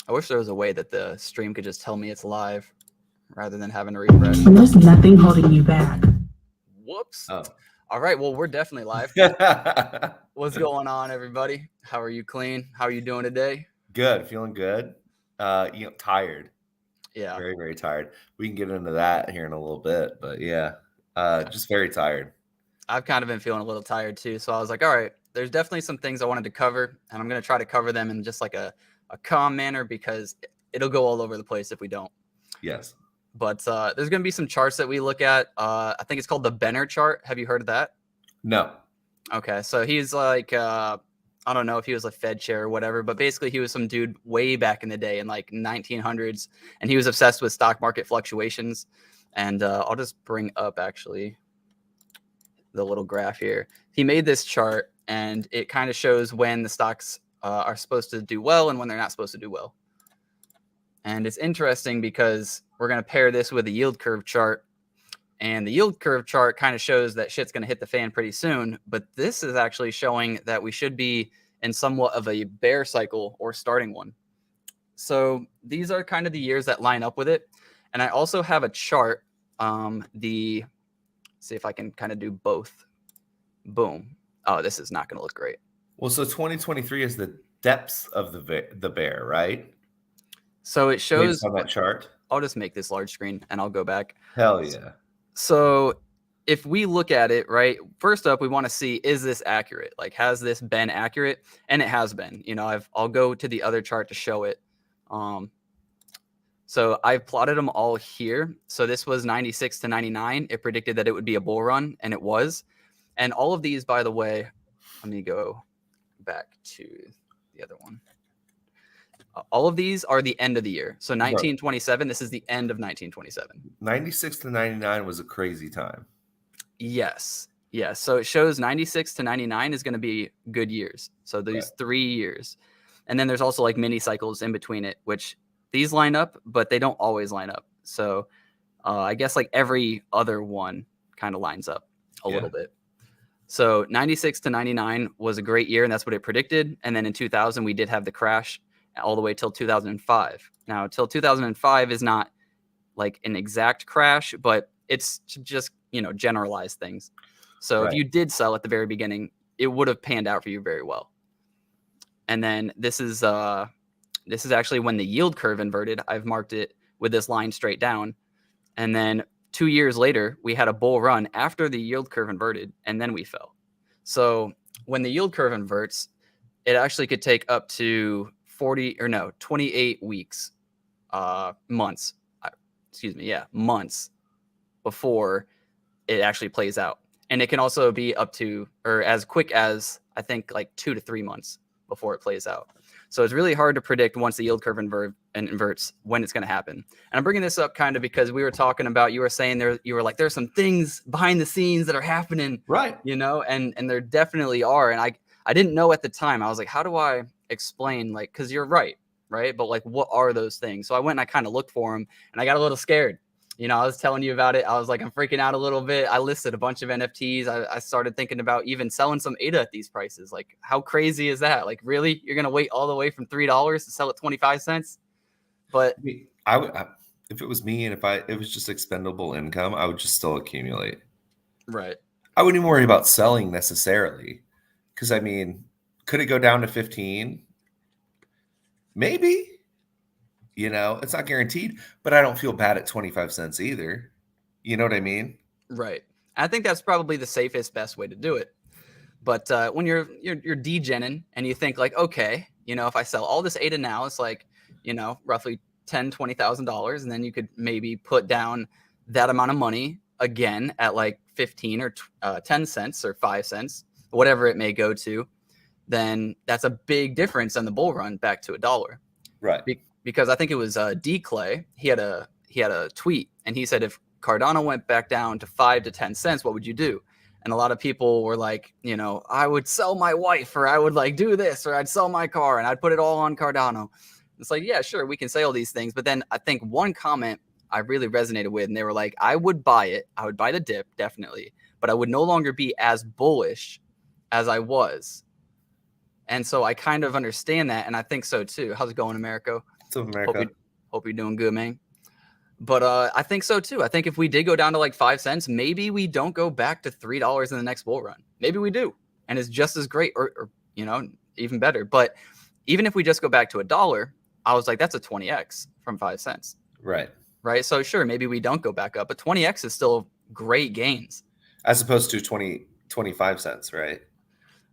I wish there was a way that the stream could just tell me it's live rather than having to refresh. And there's nothing holding you back. Whoops. Oh. All right. Well, we're definitely live. What's going on, everybody? How are you, Clean? How are you doing today? Good. Feeling good. Tired. Yeah. Very, very tired. We can get into that here in a little bit, but yeah, just very tired. I've kind of been feeling a little tired too. So I was like, all right, there's definitely some things I wanted to cover, and I'm going to try to cover them in just like a calm manner because it'll go all over the place if we don't. Yes. But there's going to be some charts that we look at. I think it's called the Benner chart. Have you heard of that? No. Okay. So he's like, I don't know if he was a Fed chair or whatever, but basically he was some dude way back in the day in like 1900s, and he was obsessed with stock market fluctuations. And I'll just bring up actually the little graph here. He made this chart, and it kind of shows when the stocks are supposed to do well and when they're not supposed to do well. And it's interesting because we're going to pair this with a yield curve chart, and the yield curve chart kind of shows that shit's going to hit the fan pretty soon. But this is actually showing that we should be in somewhat of a bear cycle or starting one. So these are kind of the years that line up with it. And I also have a chart, see if I can kind of do both. Boom. Oh, this is not going to look great. Well, so 2023 is the depths of the bear, right? So it shows based on that chart. I'll just make this large screen and I'll go back. Hell yeah. So if we look at it, right, first up, we want to see, is this accurate? Like, has this been accurate? And it has been. You know, I'll go to the other chart to show it. So I've plotted them all here. So this was 96 to 99. It predicted that it would be a bull run, and it was. And all of these, by the way, let me go back to the other one. All of these are the end of the year. So 1927, this is the end of 1927. 96 to 99 was a crazy time. Yes. Yes. So it shows 96 to 99 is going to be good years. So these 3 years. And then there's also like mini cycles in between it, which these line up, but they don't always line up. So I guess like every other one kind of lines up a little bit. So 96 to 99 was a great year, and that's what it predicted. And then in 2000, we did have the crash all the way till 2005. Now, till 2005 is not like an exact crash, but it's just, you know, generalized things. So if you did sell at the very beginning, it would have panned out for you very well. And then this is actually when the yield curve inverted. I've marked it with this line straight down. And then 2 years later, we had a bull run after the yield curve inverted, and then we fell. So when the yield curve inverts, it actually could take up to 28 weeks, months before it actually plays out. And it can also be up to, or as quick as, I think, like 2 to 3 months before it plays out. So it's really hard to predict once the yield curve inverts when it's going to happen. And I'm bringing this up kind of because we were talking about, you were saying you were like, there's some things behind the scenes that are happening, right? You know, and there definitely are. And I didn't know at the time. I was like, how do I explain, like, because you're right? But like, what are those things? So I went and I kind of looked for them, and I got a little scared. You know, I was telling you about it. I was like, I'm freaking out a little bit. I listed a bunch of NFTs. I started thinking about even selling some ADA at these prices. Like, how crazy is that? Like, really? You're going to wait all the way from $3 to sell at 25 cents? But I would, if it was me and it was just expendable income, I would just still accumulate. Right. I wouldn't even worry about selling necessarily. Because, I mean, could it go down to 15? Maybe. You know, it's not guaranteed, but I don't feel bad at 25 cents either. You know what I mean? Right. I think that's probably the safest, best way to do it. But when you're degening and you think like, okay, you know, if I sell all this ADA now, it's like, you know, roughly $10,000-$20,000, and then you could maybe put down that amount of money again at like 15 or 10 cents or 5 cents, whatever it may go to. Then that's a big difference on the bull run back to $1. Right. Because I think it was D Clay. He had a tweet, and he said, if Cardano went back down to 5 to 10 cents, what would you do? And a lot of people were like, you know, I would sell my wife, or I would like do this, or I'd sell my car and I'd put it all on Cardano. It's like, yeah, sure, we can say all these things. But then I think one comment I really resonated with, and they were like, I would buy it. I would buy the dip, definitely. But I would no longer be as bullish as I was. And so I kind of understand that. And I think so too. How's it going, Americo? What's up, America? Hope you're doing good, man. But I think so too. I think if we did go down to like 5 cents, maybe we don't go back to $3 in the next bull run. Maybe we do, and it's just as great, or even better. But even if we just go back to $1, I was like, that's a 20x from 5 cents. Right. So sure, maybe we don't go back up, but 20x is still great gains. As opposed to 25 cents, right?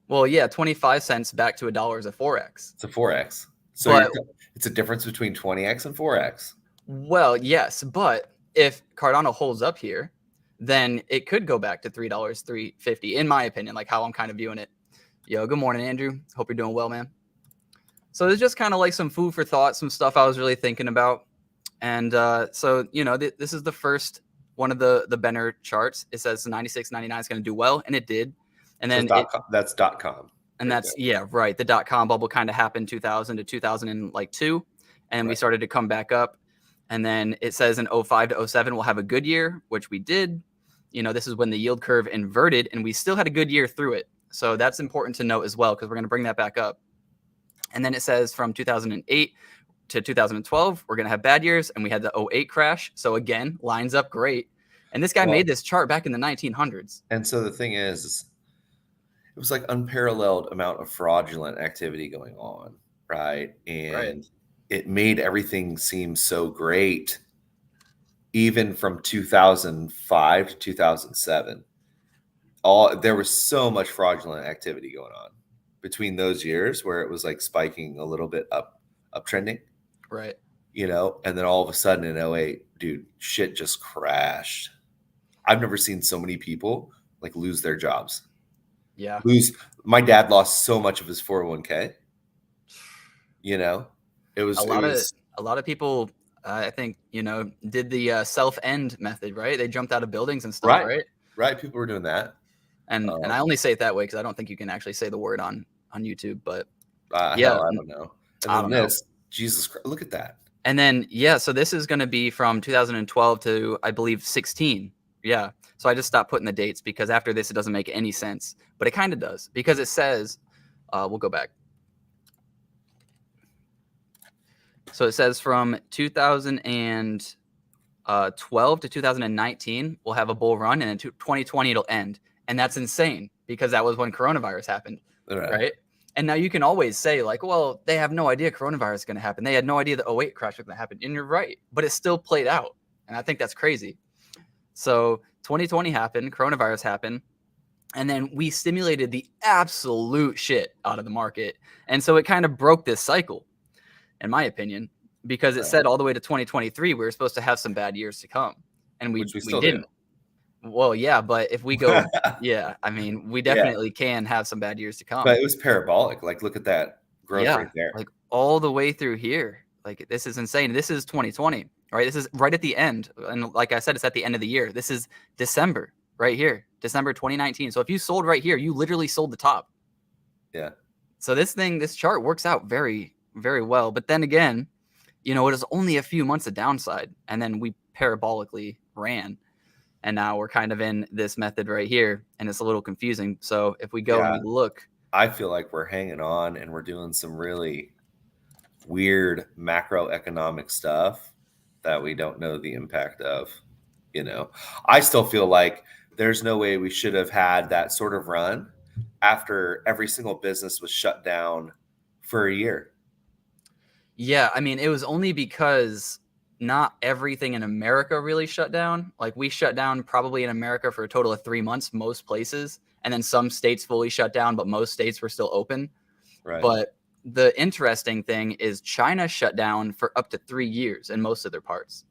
Well, yeah, 25 cents back to $1 is a 4x. It's a 4x. So it's a difference between 20x and 4x. Well, yes, but if Cardano holds up here, then it could go back to $3, $3.50, in my opinion, like how I'm kind of viewing it. Yo, good morning, Andrew. Hope you're doing well, man. So it's just kind of like some food for thought, some stuff I was really thinking about. And so, this is the first one of the Benner charts. It says 96.99 is going to do well, and it did. And then that's .com. And that's, right. The .com bubble kind of happened 2000 to 2002, and we started to come back up. And then it says in 05 to 07, we'll have a good year, which we did. This is when the yield curve inverted, and we still had a good year through it. So that's important to note as well, because we're going to bring that back up. And then it says from 2008 to 2012, we're going to have bad years, and we had the 08 crash. So again, lines up great. And this guy made this chart back in the 1900s. And so the thing is, it was like unparalleled amount of fraudulent activity going on, right? And it made everything seem so great, even from 2005 to 2007. There was so much fraudulent activity going on between those years, where it was like spiking a little bit uptrending, right? And then all of a sudden in 08, dude, shit just crashed. I've never seen so many people like lose their jobs. Yeah. My dad lost so much of his 401k. It was a lot of people, I think, did the self-end method, right? They jumped out of buildings and stuff, right? Right. People were doing that. And I only say it that way because I don't think you can actually say the word on YouTube, but hell, I don't know. And I don't know. Jesus Christ, look at that. And then, so this is going to be from 2012 to, I believe, 16. Yeah. So I just stopped putting the dates because after this, it doesn't make any sense, but it kind of does, because it says, we'll go back. So it says from 2012 to 2019, we'll have a bull run, and in 2020, it'll end. And that's insane, because that was when coronavirus happened, right? And now you can always say like, well, they have no idea coronavirus is going to happen. They had no idea the 08 crash was going to happen. And you're right, but it still played out. And I think that's crazy. So 2020 happened, coronavirus happened, and then we stimulated the absolute shit out of the market. And so it kind of broke this cycle, in my opinion, because it said all the way to 2023, we were supposed to have some bad years to come. And we didn't. Well, yeah, but if we go, we definitely can have some bad years to come. But it was parabolic. Like, look at that growth right there. Like all the way through here. Like, this is insane. This is 2020, right? This is right at the end. And like I said, it's at the end of the year. This is December right here, December 2019. So if you sold right here, you literally sold the top. Yeah. So this chart works out very, very well. But then again, it was only a few months of downside, and then we parabolically ran. And now we're kind of in this method right here, and it's a little confusing. So if we go and we look, I feel like we're hanging on, and we're doing some really weird macroeconomic stuff that we don't know the impact of. I still feel like there's no way we should have had that sort of run after every single business was shut down for a year. Yeah, I mean, it was only because not everything in America really shut down. Like, we shut down probably in America for a total of 3 months, most places. And then some states fully shut down, but most states were still open. Right. But the interesting thing is China shut down for up to 3 years in most of their parts.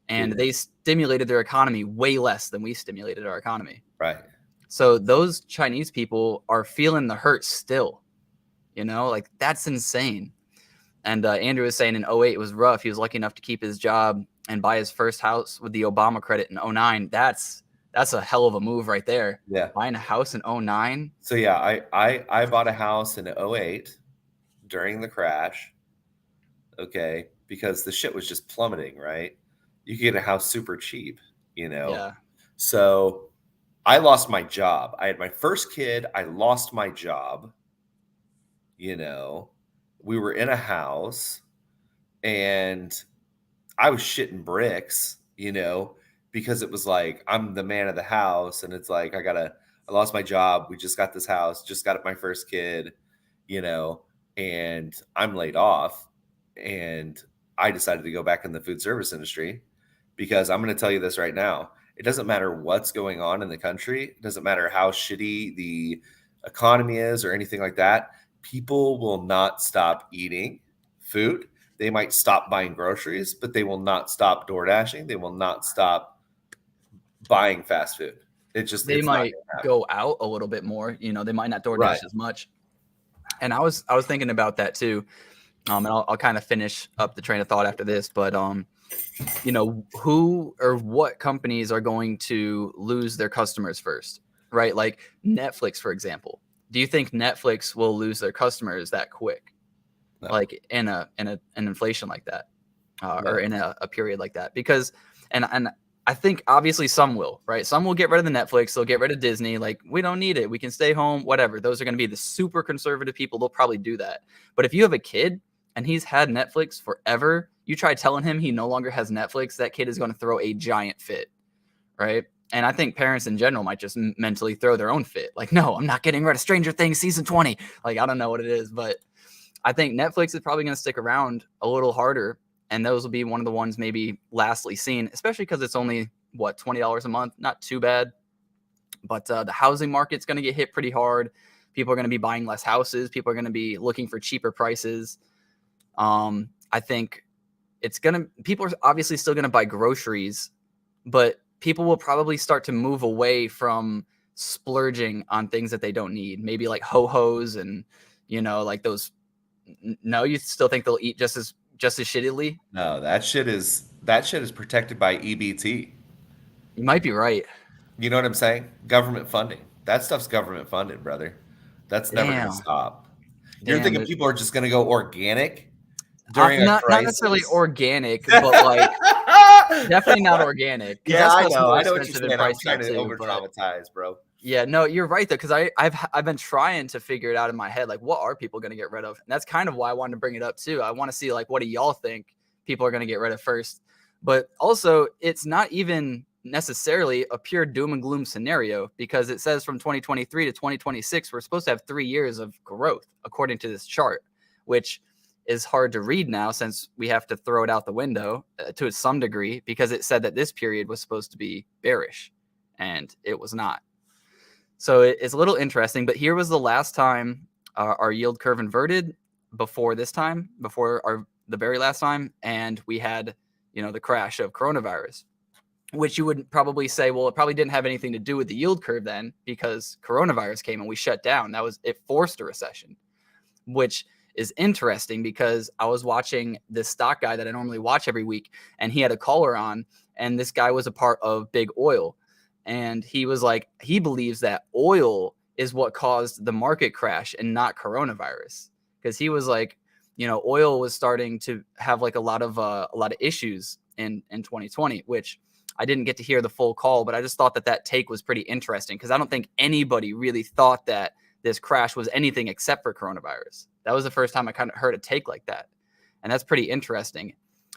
And they stimulated their economy way less than we stimulated our economy. Right. So those Chinese people are feeling the hurt still. Like, that's insane. And Andrew was saying in 08 it was rough. He was lucky enough to keep his job and buy his first house with the Obama credit in 09. That's a hell of a move right there. Yeah. Buying a house in 09. So yeah, I bought a house in 08 during the crash. Okay. Because the shit was just plummeting, right? You could get a house super cheap, Yeah. So I lost my job. I had my first kid. I lost my job. We were in a house, and I was shitting bricks, because it was like I'm the man of the house, and it's like I lost my job. We just got this house, just got my first kid, and I'm laid off, and I decided to go back in the food service industry because I'm going to tell you this right now. It doesn't matter what's going on in the country. It doesn't matter how shitty the economy is or anything like that. People will not stop eating food. They might stop buying groceries, but they will not stop door dashing. They will not stop buying fast food. They might go out a little bit more. They might not DoorDash Right. as much. And I was thinking about that too. And I'll kind of finish up the train of thought after this. But who or what companies are going to lose their customers first, right? Like Netflix, for example. Do you think Netflix will lose their customers that quick? No. Like in an inflation like that, or in a period like that? Because and I think obviously some will, right? Some will get rid of the Netflix. They'll get rid of Disney. Like, we don't need it. We can stay home, whatever. Those are going to be the super conservative people. They'll probably do that. But if you have a kid and he's had Netflix forever, you try telling him he no longer has Netflix, that kid is going to throw a giant fit, right? And I think parents in general might just mentally throw their own fit. Like, no, I'm not getting rid of Stranger Things season 20. Like, I don't know what it is, but I think Netflix is probably going to stick around a little harder. And those will be one of the ones maybe lastly seen, especially because it's only, $20 a month? Not too bad. But the housing market's going to get hit pretty hard. People are going to be buying less houses. People are going to be looking for cheaper prices. I think people are obviously still going to buy groceries, but people will probably start to move away from splurging on things that they don't need. Maybe like ho-hos and, like those. No, you still think they'll eat just as shittily? No, that shit is protected by EBT. You might be right. You know what I'm saying? Government funding. That stuff's government funded, brother. That's never going to stop. You're thinking people are just going to go organic during a crisis? Not necessarily organic, but like definitely not organic. Yeah, I know. I know what you're saying. I'm trying to over-dramatize, bro. Yeah, no, you're right though, because I've been trying to figure it out in my head, like what are people going to get rid of? And that's kind of why I wanted to bring it up too. I want to see like what do y'all think people are going to get rid of first? But also, it's not even necessarily a pure doom and gloom scenario, because it says from 2023 to 2026 we're supposed to have 3 years of growth according to this chart, which is hard to read now since we have to throw it out the window to some degree, because it said that this period was supposed to be bearish and it was not. So it's a little interesting, but here was the last time our yield curve inverted before this time, the very last time, and we had, the crash of coronavirus, which you would probably say, well, it probably didn't have anything to do with the yield curve then, because coronavirus came and we shut down. It forced a recession, which is interesting because I was watching this stock guy that I normally watch every week, and he had a caller on, and this guy was a part of big oil. And he was like, he believes that oil is what caused the market crash and not coronavirus. Because he was like, oil was starting to have like a lot of issues in 2020, which I didn't get to hear the full call, but I just thought that take was pretty interesting, because I don't think anybody really thought that this crash was anything except for coronavirus. That was the first time I kind of heard a take like that. And that's pretty interesting.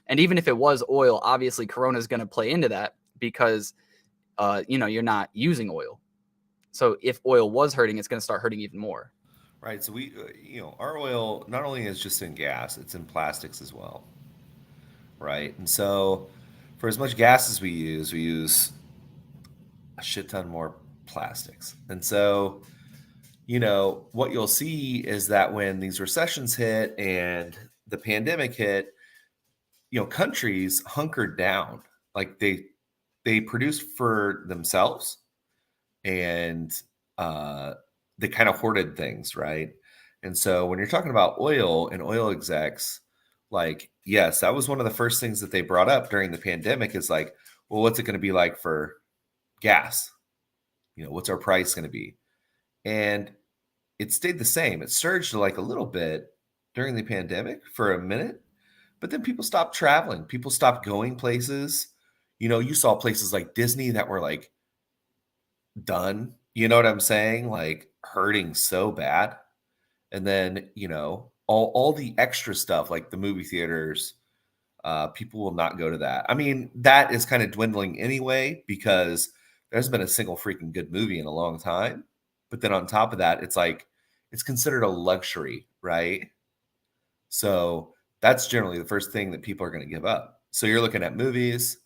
And even if it was oil, obviously Corona is going to play into that, because you're not using oil. So if oil was hurting, it's going to start hurting even more. Right. So we, our oil not only is just in gas, it's in plastics as well. Right. And so for as much gas as we use a shit ton more plastics. And so, what you'll see is that when these recessions hit and the pandemic hit, countries hunkered down. Like they produced for themselves, and they kind of hoarded things, right? And so when you're talking about oil and oil execs, like, yes, that was one of the first things that they brought up during the pandemic is like, well, what's it going to be like for gas? What's our price going to be? And it stayed the same. It surged like a little bit during the pandemic for a minute, but then people stopped traveling. People stopped going places. You saw places like Disney that were like done, you know what I'm saying? Like hurting so bad. And then, all the extra stuff like the movie theaters, People will not go to that. I mean, that is kind of dwindling anyway because there's been a single freaking good movie in a long time. But then on top of that, it's like it's considered a luxury, right? So that's generally the first thing that people are going to give up. So you're looking at movies,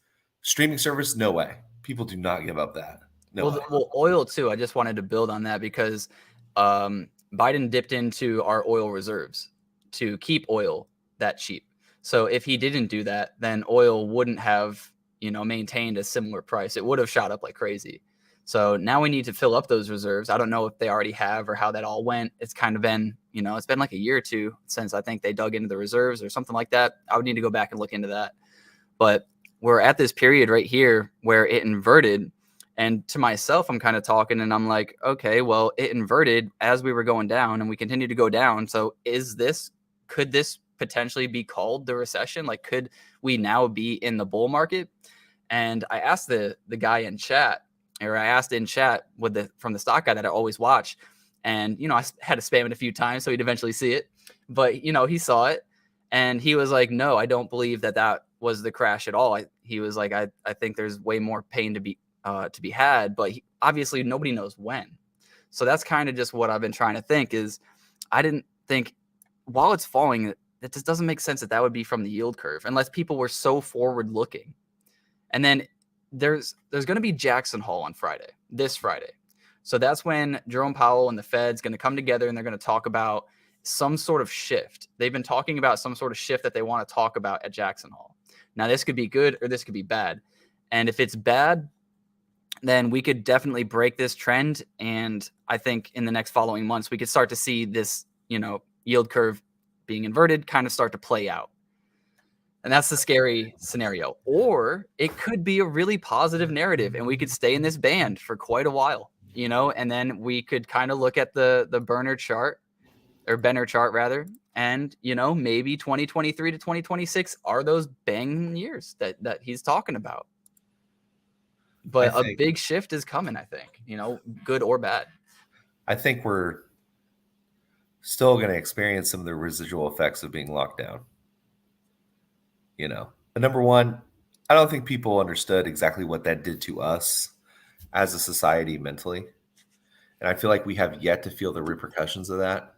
streaming service, no way. People do not give up that. No way. Well, oil too. I just wanted to build on that because Biden dipped into our oil reserves to keep oil that cheap. So if he didn't do that, then oil wouldn't have, maintained a similar price. It would have shot up like crazy. So now we need to fill up those reserves. I don't know if they already have or how that all went. It's kind of been, it's been like a year or two since I think they dug into the reserves or something like that. I would need to go back and look into that. But we're at this period right here where it inverted. And to myself, I'm kind of talking and I'm like, okay, well, it inverted as we were going down and we continue to go down. So could this potentially be called the recession? Like, could we now be in the bull market? And I asked the guy in chat, or I asked in chat from the stock guy that I always watch. And, I had to spam it a few times so he'd eventually see it. But, he saw it and he was like, no, I don't believe that was the crash at all. He was like, I think there's way more pain to be had, but obviously nobody knows when. So that's kind of just what I've been trying to think is I didn't think while it's falling, it just doesn't make sense that would be from the yield curve unless people were so forward looking. And then there's going to be Jackson Hole on this Friday. So that's when Jerome Powell and the Fed's going to come together and they're going to talk about some sort of shift. They've been talking about some sort of shift that they want to talk about at Jackson Hole. Now this could be good or this could be bad. And if it's bad, then we could definitely break this trend. And I think in the next following months, we could start to see this, yield curve being inverted kind of start to play out. And that's the scary scenario. Or it could be a really positive narrative and we could stay in this band for quite a while, and then we could kind of look at the Benner chart rather. And, maybe 2023 to 2026 are those bang years that he's talking about. But a big shift is coming, I think, good or bad. I think we're still going to experience some of the residual effects of being locked down. But number one, I don't think people understood exactly what that did to us as a society mentally. And I feel like we have yet to feel the repercussions of that.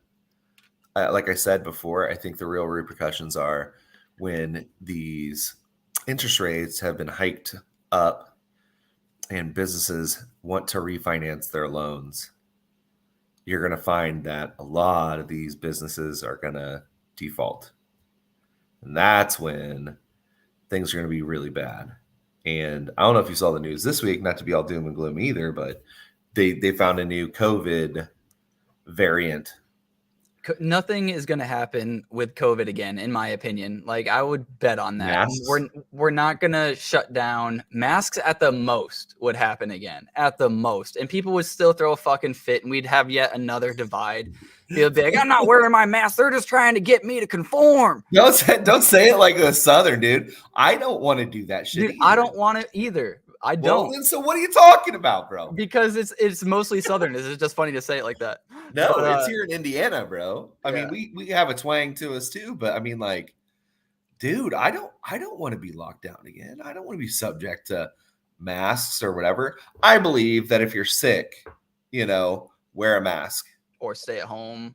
Like I said before, I think the real repercussions are when these interest rates have been hiked up and businesses want to refinance their loans. You're going to find that a lot of these businesses are going to default. And that's when things are going to be really bad. And I don't know if you saw the news this week, not to be all doom and gloom either, but they found a new COVID variant. Nothing is going to happen with COVID again, in my opinion. Like, I would bet on that. We're not going to shut down. Masks at the most would happen again, at the most. And people would still throw a fucking fit and we'd have yet another divide. They'll be like, I'm not wearing my mask. They're just trying to get me to conform. Don't say it like a Southern, dude. I don't want to do that shit. Dude, I don't want it either. I don't. Well, so what are you talking about, bro? Because it's mostly Southern. It's just funny to say it like that. No, it's here in Indiana, bro. I mean, we have a twang to us too, but I mean, like, dude, I don't want to be locked down again. I don't want to be subject to masks or whatever. I believe that if you're sick, wear a mask or stay at home.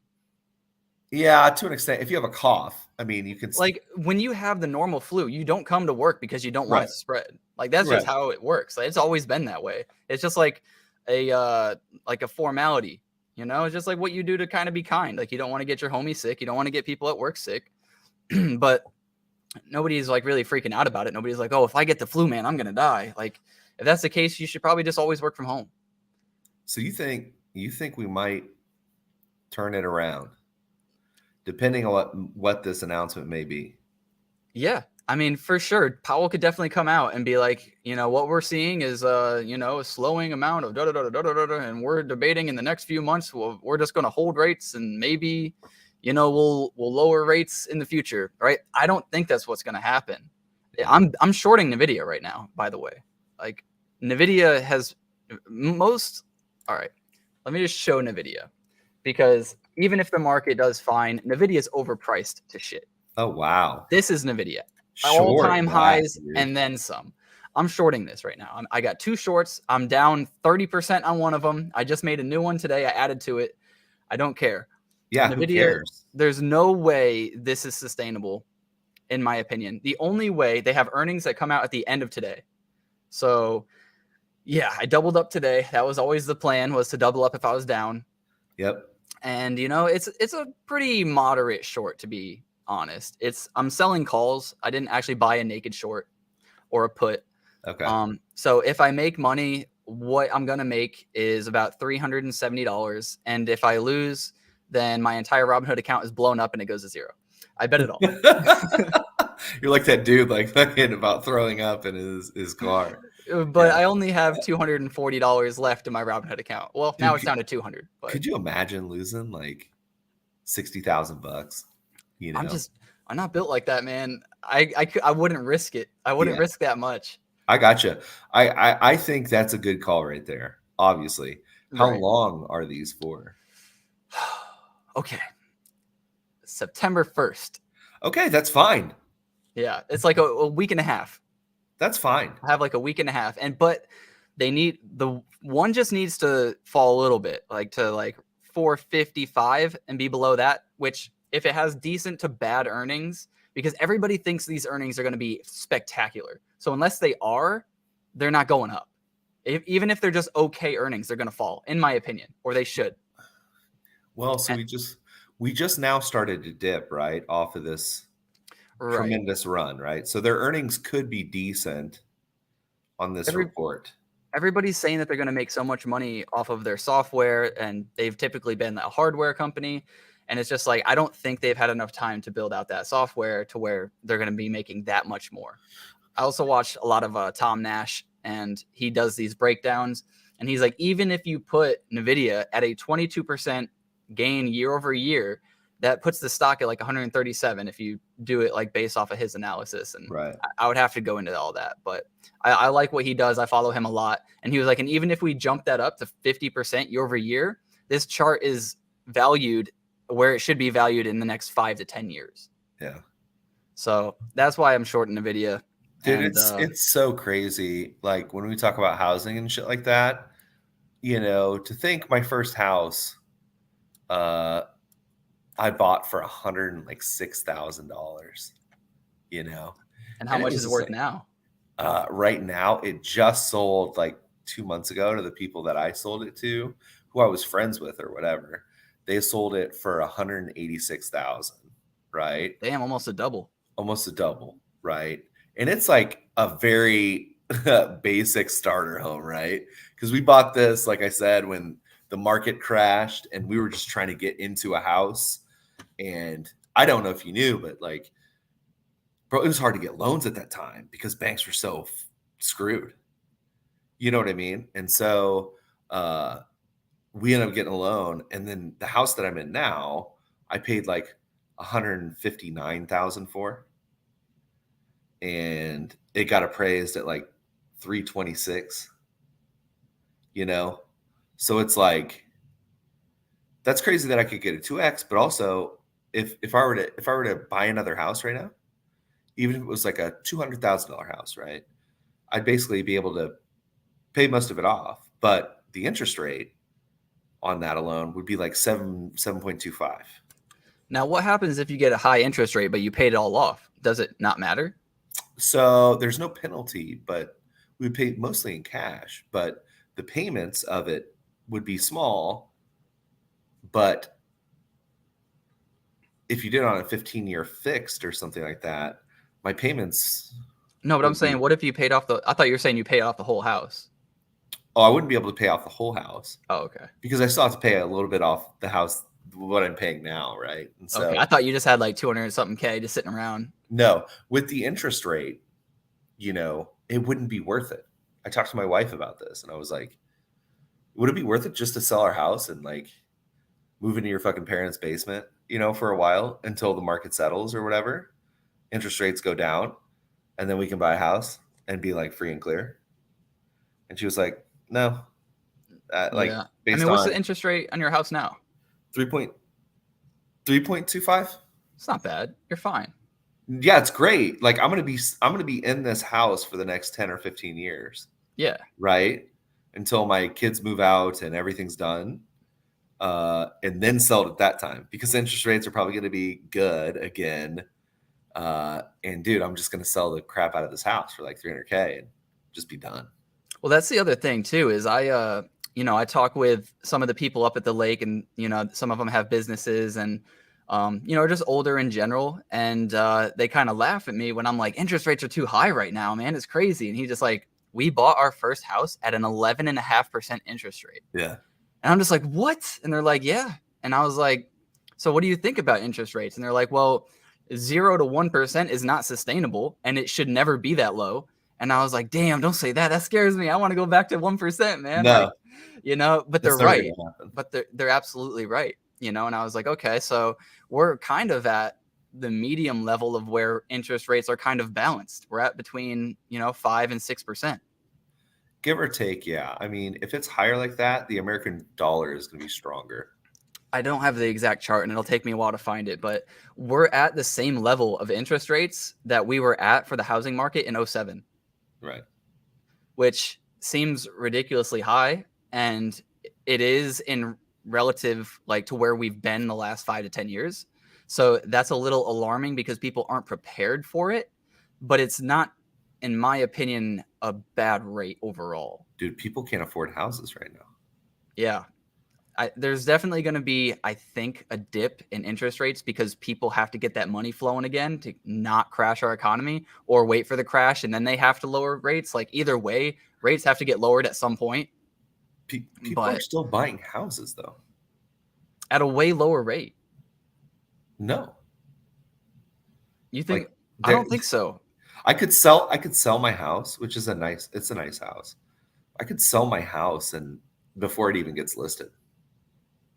Yeah, to an extent. If you have a cough, I mean, you can like when you have the normal flu, you don't come to work because you don't want it to spread. Like that's just how it works. Like, it's always been that way. It's just like a formality, It's just like what you do to kind of be kind. Like you don't want to get your homie sick, you don't want to get people at work sick, but nobody's like really freaking out about it. Nobody's like, oh, if I get the flu, man, I'm gonna die. Like if that's the case, you should probably just always work from home. So you think we might turn it around? Depending on what this announcement may be. Yeah. I mean, for sure, Powell could definitely come out and be like, what we're seeing is, a slowing amount of and we're debating in the next few months, we're just going to hold rates and maybe, we'll lower rates in the future, right? I don't think that's what's going to happen. I'm shorting NVIDIA right now, by the way. Like NVIDIA has all right, let me just show NVIDIA because even if the market does fine, NVIDIA is overpriced to shit. Oh, wow. This is NVIDIA. all-time that, highs dude. and then some. I'm shorting this right now. I got 2 shorts. I'm down 30% on one of them. I just made a new one today. I added to it. I don't care. Yeah, who cares? There's no way this is sustainable, in my opinion. The only way, they have earnings that come out at the end of today. So, yeah, I doubled up today. That was always the plan, was to double up if I was down. Yep. And, it's a pretty moderate short, to be honest. I'm selling calls. I didn't actually buy a naked short or a put. Okay. So if I make money, what I'm going to make is about $370. And if I lose, then my entire Robinhood account is blown up and it goes to zero. I bet it all. You're like that dude, like thinking about throwing up in his car. But yeah. I only have $240 left in my Robinhood account. Well, dude, now it's down to 200. But could you imagine losing like $60,000? I'm not built like that, man. I wouldn't risk it. I wouldn't risk that much. I gotcha. I think that's a good call right there. Obviously, how long are these for? Okay, September 1st. Okay, that's fine. Yeah, it's like a week and a half. That's fine. I have like a week and a half, but the one just needs to fall a little bit, like to like 455 and be below that. Which, if it has decent to bad earnings, because everybody thinks these earnings are going to be spectacular. So unless they are, they're not going up. Even if they're just okay earnings, they're going to fall, in my opinion, or they should. Well, so we just now started to dip, right, off of this tremendous run, right? So their earnings could be decent on this report. Everybody's saying that they're going to make so much money off of their software, and they've typically been a hardware company. And it's just like, I don't think they've had enough time to build out that software to where they're going to be making that much more. I also watch a lot of Tom Nash, and he does these breakdowns. And he's like, even if you put NVIDIA at a 22% gain year over year, that puts the stock at like 137 if you do it like based off of his analysis. And I would have to go into all that. But I like what he does. I follow him a lot. And he was like, and even if we jump that up to 50% year over year, this chart is valued where it should be valued in the next 5 to 10 years. Yeah. So that's why I'm short NVIDIA. Dude, it's so crazy. Like when we talk about housing and shit like that, to think my first house, I bought for $106,000, And how much is it worth now? Right now, it just sold like 2 months ago to the people that I sold it to, who I was friends with or whatever. They sold it for $186,000, right? Damn, almost a double. Almost a double, right? And it's like a very basic starter home, right? Because we bought this, like I said, when the market crashed and we were just trying to get into a house. And I don't know if you knew, but like, bro, it was hard to get loans at that time because banks were so screwed. You know what I mean? And so, we ended up getting a loan, and then the house that I'm in now, I paid like $159,000 for, and it got appraised at like 326. So it's like, that's crazy that I could get a 2x, but also if I were to buy another house right now, even if it was like a $200,000 house, right, I'd basically be able to pay most of it off, but the interest rate on that alone would be like 7.25. Now, what happens if you get a high interest rate, but you paid it all off? Does it not matter? So there's no penalty, but we pay mostly in cash, but the payments of it would be small. But if you did it on a 15-year fixed or something like that, my payments. No, but I'm saying, what if you paid off I thought you were saying you paid off the whole house. Oh, I wouldn't be able to pay off the whole house. Oh, okay. Because I still have to pay a little bit off the house, what I'm paying now, right? And so, okay. I thought you just had like 200 and something K just sitting around. No, with the interest rate, it wouldn't be worth it. I talked to my wife about this, and I was like, would it be worth it just to sell our house and like move into your fucking parents' basement, for a while until the market settles or whatever, interest rates go down, and then we can buy a house and be like free and clear? And she was like, no. Based what's the interest rate on your house now? 3.25. It's not bad. You're fine. Yeah, it's great. Like I'm gonna be in this house for the next 10 or 15 years, Yeah. right? Until my kids move out and everything's done. And then sell it at that time because interest rates are probably gonna be good again. And dude, I'm just gonna sell the crap out of this house for like 300K and just be done. Well, that's the other thing too, is I talk with some of the people up at the lake, and some of them have businesses, and just older in general, and they kind of laugh at me when I'm like, interest rates are too high right now, man, it's crazy. And he's just like, we bought our first house at an 11.5% interest rate. Yeah. And I'm just like, what? And they're like, yeah. And I was like, so what do you think about interest rates? And they're like, well, 0 to 1% is not sustainable, and it should never be that low. And I was like, damn, don't say that. That scares me. I want to go back to 1%, man. No, Like, but they're that's never right. gonna happen. But they're absolutely right. And I was like, okay, so we're kind of at the medium level of where interest rates are kind of balanced. We're at between, 5 and 6%. Give or take, yeah. I mean, if it's higher like that, the American dollar is gonna be stronger. I don't have the exact chart, and it'll take me a while to find it, but we're at the same level of interest rates that we were at for the housing market in 2007. Right. Which seems ridiculously high, and it is in relative like to where we've been the last 5 to 10 years. So that's a little alarming because people aren't prepared for it, but it's not, in my opinion, a bad rate overall. Dude, people can't afford houses right now. Yeah. There's definitely going to be, I think, a dip in interest rates because people have to get that money flowing again to not crash our economy, or wait for the crash and then they have to lower rates. Like either way, rates have to get lowered at some point. People are still buying houses though. At a way lower rate. No. You think? Like, I don't think so. I could sell my house, which is a nice house. I could sell my house and before it even gets listed.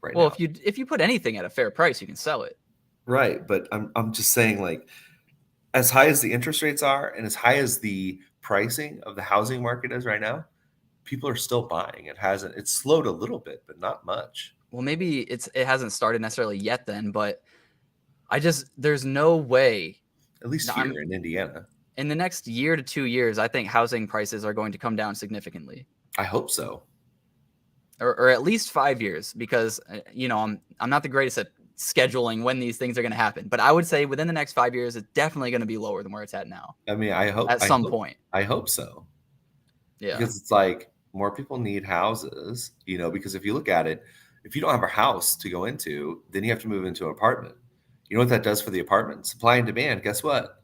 Right Well, now. if you put anything at a fair price, you can sell it. Right, but I'm just saying, like, as high as the interest rates are and as high as the pricing of the housing market is right now, people are still buying. It's slowed a little bit, but not much. Well, maybe it hasn't started necessarily yet then, but there's no way. At least here in Indiana. In the next year to 2 years, I think housing prices are going to come down significantly. I hope so. Or at least 5 years, because I'm not the greatest at scheduling when these things are going to happen, but I would say within the next 5 years, it's definitely going to be lower than where it's at now. I mean, I hope at some point. I hope so. Yeah, because it's like more people need houses, because if you look at it, if you don't have a house to go into, then you have to move into an apartment. You know what that does for the apartment? Supply and demand. Guess what?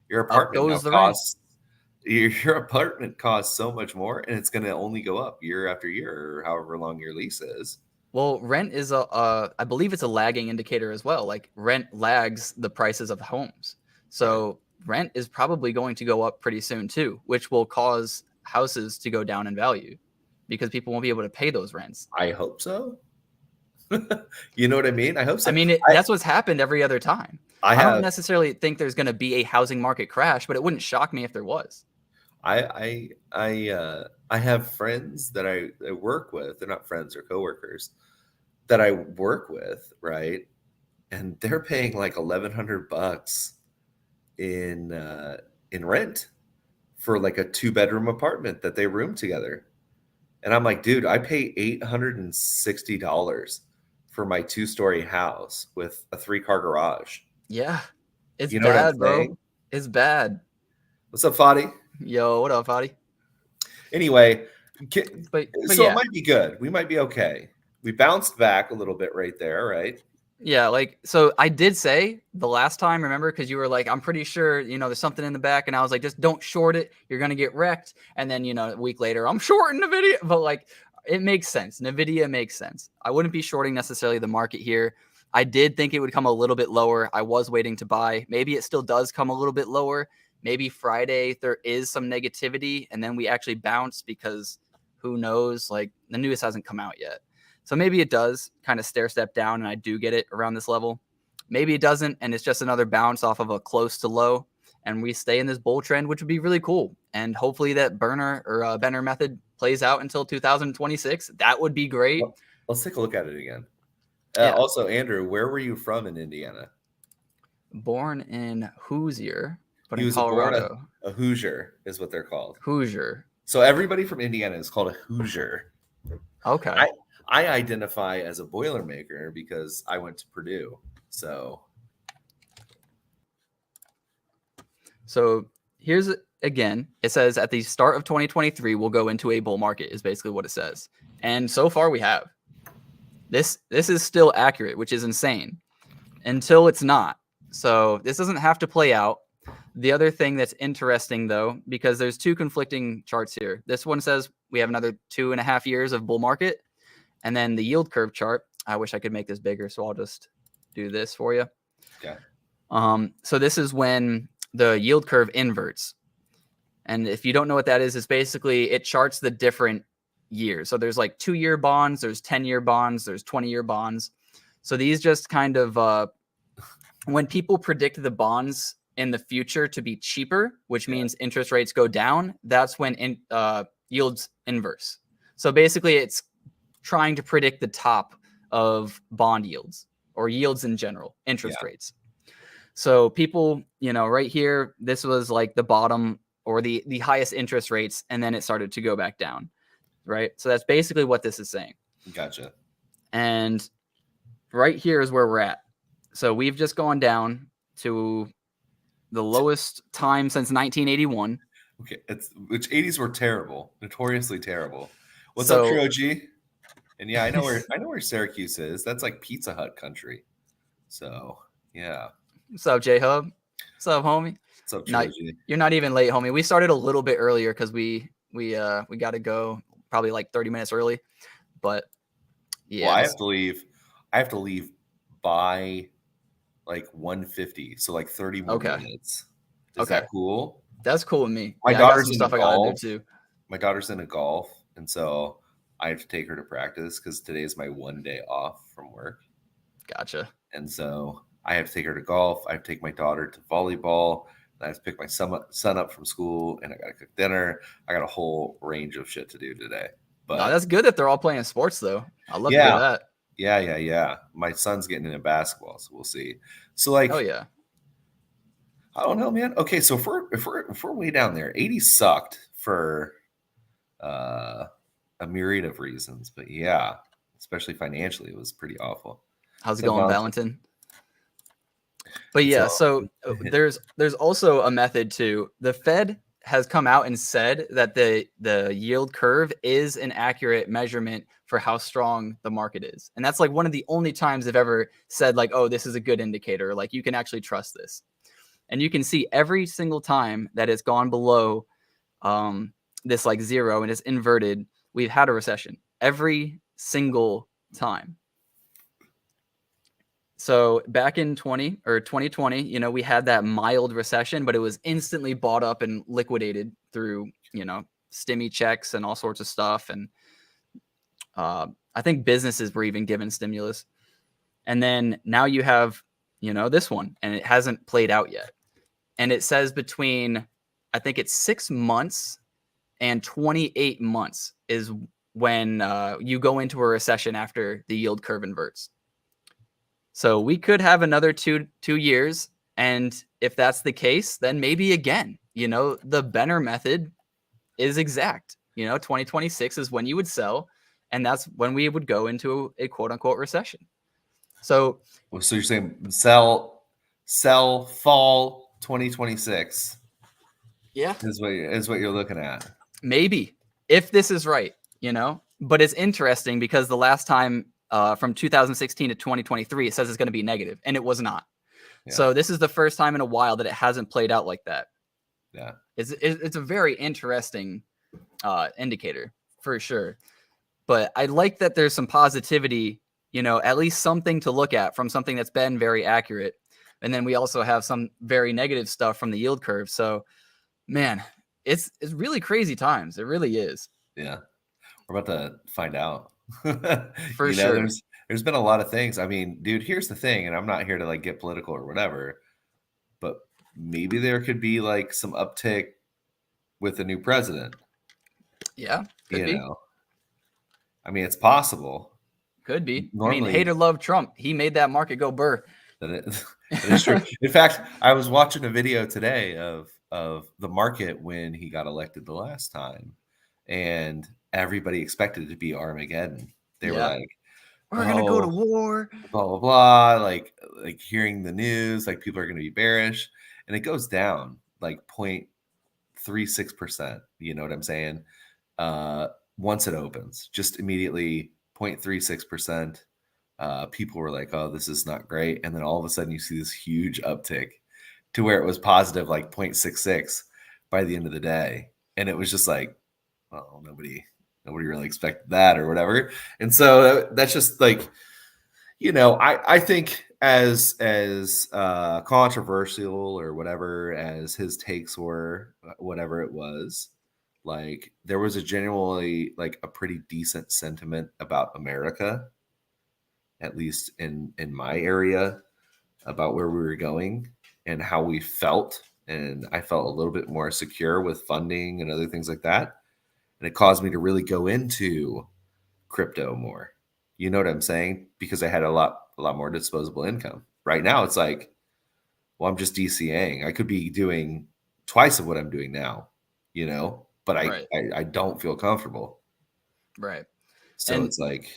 Your apartment now costs. Your apartment costs so much more, and it's going to only go up year after year, or however long your lease is. Well, rent is I believe it's a lagging indicator as well. Like rent lags the prices of homes. So rent is probably going to go up pretty soon too, which will cause houses to go down in value because people won't be able to pay those rents. I hope so. You know what I mean? I hope so. I mean, that's what's happened every other time. I don't necessarily think there's going to be a housing market crash, but it wouldn't shock me if there was. I have friends that I work with. They're not friends or coworkers that I work with, right? And they're paying like $1,100 in rent for like a 2-bedroom apartment that they room together. And I'm like, dude, I pay $860 for my 2-story house with a 3-car garage. Yeah, it's bad, bro. It's bad. What's up, Fadi? Yo, what up, Fadi? Anyway, but so yeah. It might be good. We might be okay. We bounced back a little bit right there, right? Yeah, so I did say the last time, remember, because you were like, I'm pretty sure, there's something in the back. And I was like, just don't short it. You're going to get wrecked. And then, a week later, I'm shorting NVIDIA. But like, it makes sense. NVIDIA makes sense. I wouldn't be shorting necessarily the market here. I did think it would come a little bit lower. I was waiting to buy. Maybe it still does come a little bit lower. Maybe Friday there is some negativity and then we actually bounce because who knows? Like the news hasn't come out yet. So maybe it does kind of stair step down and I do get it around this level. Maybe it doesn't and it's just another bounce off of a close to low and we stay in this bull trend, which would be really cool. And hopefully that Benner method plays out until 2026. That would be great. Let's take a look at it again. Yeah. Also, Andrew, where were you from in Indiana? born in Hoosier, but He in was born Colorado. a Hoosier is what they're called. Hoosier. So everybody from Indiana is called a Hoosier. Okay. I identify as a Boilermaker because I went to Purdue. So here's again, it says at the start of 2023, we'll go into a bull market is basically what it says. And so far we have. This is still accurate, which is insane until it's not. So this doesn't have to play out. The other thing that's interesting though, because there's two conflicting charts here. This one says we have another 2.5 years of bull market. And then the yield curve chart, I wish I could make this bigger. So I'll just do this for you. okay. So this is when the yield curve inverts. And if you don't know what that is, it's basically it charts the different years. So there's like 2-year bonds, there's 10-year bonds, there's 20-year bonds. So these just kind of when people predict the bonds in the future to be cheaper, which means interest rates go down, that's when yields inverse. So basically it's trying to predict the top of bond yields or yields in general, interest rates. So people, right here, this was like the bottom or the highest interest rates, and then it started to go back down, right? So that's basically what this is saying. Gotcha. And right here is where we're at. So we've just gone down to the lowest time since 1981. Okay, which 80s were terrible, notoriously terrible. What's up, Troji? And yeah, I know where Syracuse is. That's like Pizza Hut country. So yeah. What's up, J Hub? What's up, homie? What's up, Troji? You're not even late, homie. We started a little bit earlier because we got to go probably like 30 minutes early. But yeah, well, I have to leave by like 1:50, so like 30 more minutes. Is that cool? That's cool with me. My daughter's I got some stuff I gotta do too. My daughter's into golf, and so I have to take her to practice because today is my 1 day off from work. Gotcha. And so I have to take her to golf. I have to take my daughter to volleyball. I have to pick my son up from school, and I got to cook dinner. I got a whole range of shit to do today. But that's good that they're all playing sports, though. I love to hear that. Yeah. My son's getting into basketball, so we'll see. So like, oh yeah, I don't know, man. Okay, so if we're way down there, 80 sucked for a myriad of reasons, but yeah, especially financially, it was pretty awful. How's it going, Valentin? But yeah, so there's also a method too. The Fed has come out and said that the yield curve is an accurate measurement for how strong the market is. And that's like one of the only times they've ever said like, oh, this is a good indicator. Like you can actually trust this. And you can see every single time that it's gone below this like zero and it's inverted, we've had a recession every single time. So back in 2020, we had that mild recession, but it was instantly bought up and liquidated through, stimmy checks and all sorts of stuff. And I think businesses were even given stimulus. And then now you have, this one, and it hasn't played out yet. And it says between, I think it's 6 months and 28 months is when you go into a recession after the yield curve inverts. So we could have another two years. And if that's the case, then maybe again, the Benner method is exact. 2026 is when you would sell. And that's when we would go into a quote unquote recession. So you're saying sell fall 2026. Yeah. Is what you're looking at. Maybe if this is right, but it's interesting because the last time from 2016 to 2023, it says it's going to be negative, and it was not. Yeah. So this is the first time in a while that it hasn't played out like that. Yeah, it's a very interesting indicator for sure. But I like that there's some positivity, at least something to look at from something that's been very accurate. And then we also have some very negative stuff from the yield curve. So, man, it's really crazy times. It really is. Yeah, we're about to find out. For sure. There's been a lot of things. I mean, dude, here's the thing, and I'm not here to like get political or whatever, but maybe there could be like some uptick with a new president. Yeah, could be. I mean, it's possible. Could be. Normally, hate or love Trump. He made that market go burr. It is true. In fact, I was watching a video today of the market when he got elected the last time, and everybody expected it to be Armageddon. They were Yeah. like, We're gonna go to "Oh, war. blah blah blah," like hearing the news, like people are going to be bearish, and it goes down like 0.36%. You know what I'm saying? Uh, Once it opens, just immediately 0.36%. People were like, "Oh, this is not great," and then all of a sudden, you see this huge uptick to where it was positive, like 0.66 by the end of the day, and it was just like, "Well, nobody really expected that or whatever." And so that's just like, I think as controversial or whatever as his takes were, whatever it was, like there was a generally like a pretty decent sentiment about America, at least in my area, about where we were going and how we felt. And I felt a little bit more secure with funding and other things like that. And it caused me to really go into crypto more. You know what I'm saying? Because I had a lot more disposable income. Right now it's like, well, I'm just DCAing. I could be doing twice of what I'm doing now, but I Right. I, I don't feel comfortable. Right. So And it's like,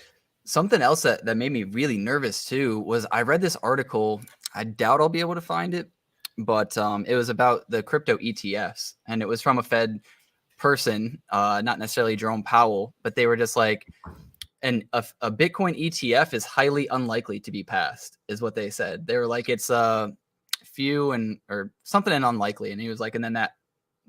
something else that made me really nervous too was I read this article. I doubt I'll be able to find it, but it was about the crypto ETFs, and it was from a Fed person, not necessarily Jerome Powell, but they were just like, a Bitcoin ETF is highly unlikely to be passed, is what they said. They were like, it's few and or something and unlikely, and he was like, and then that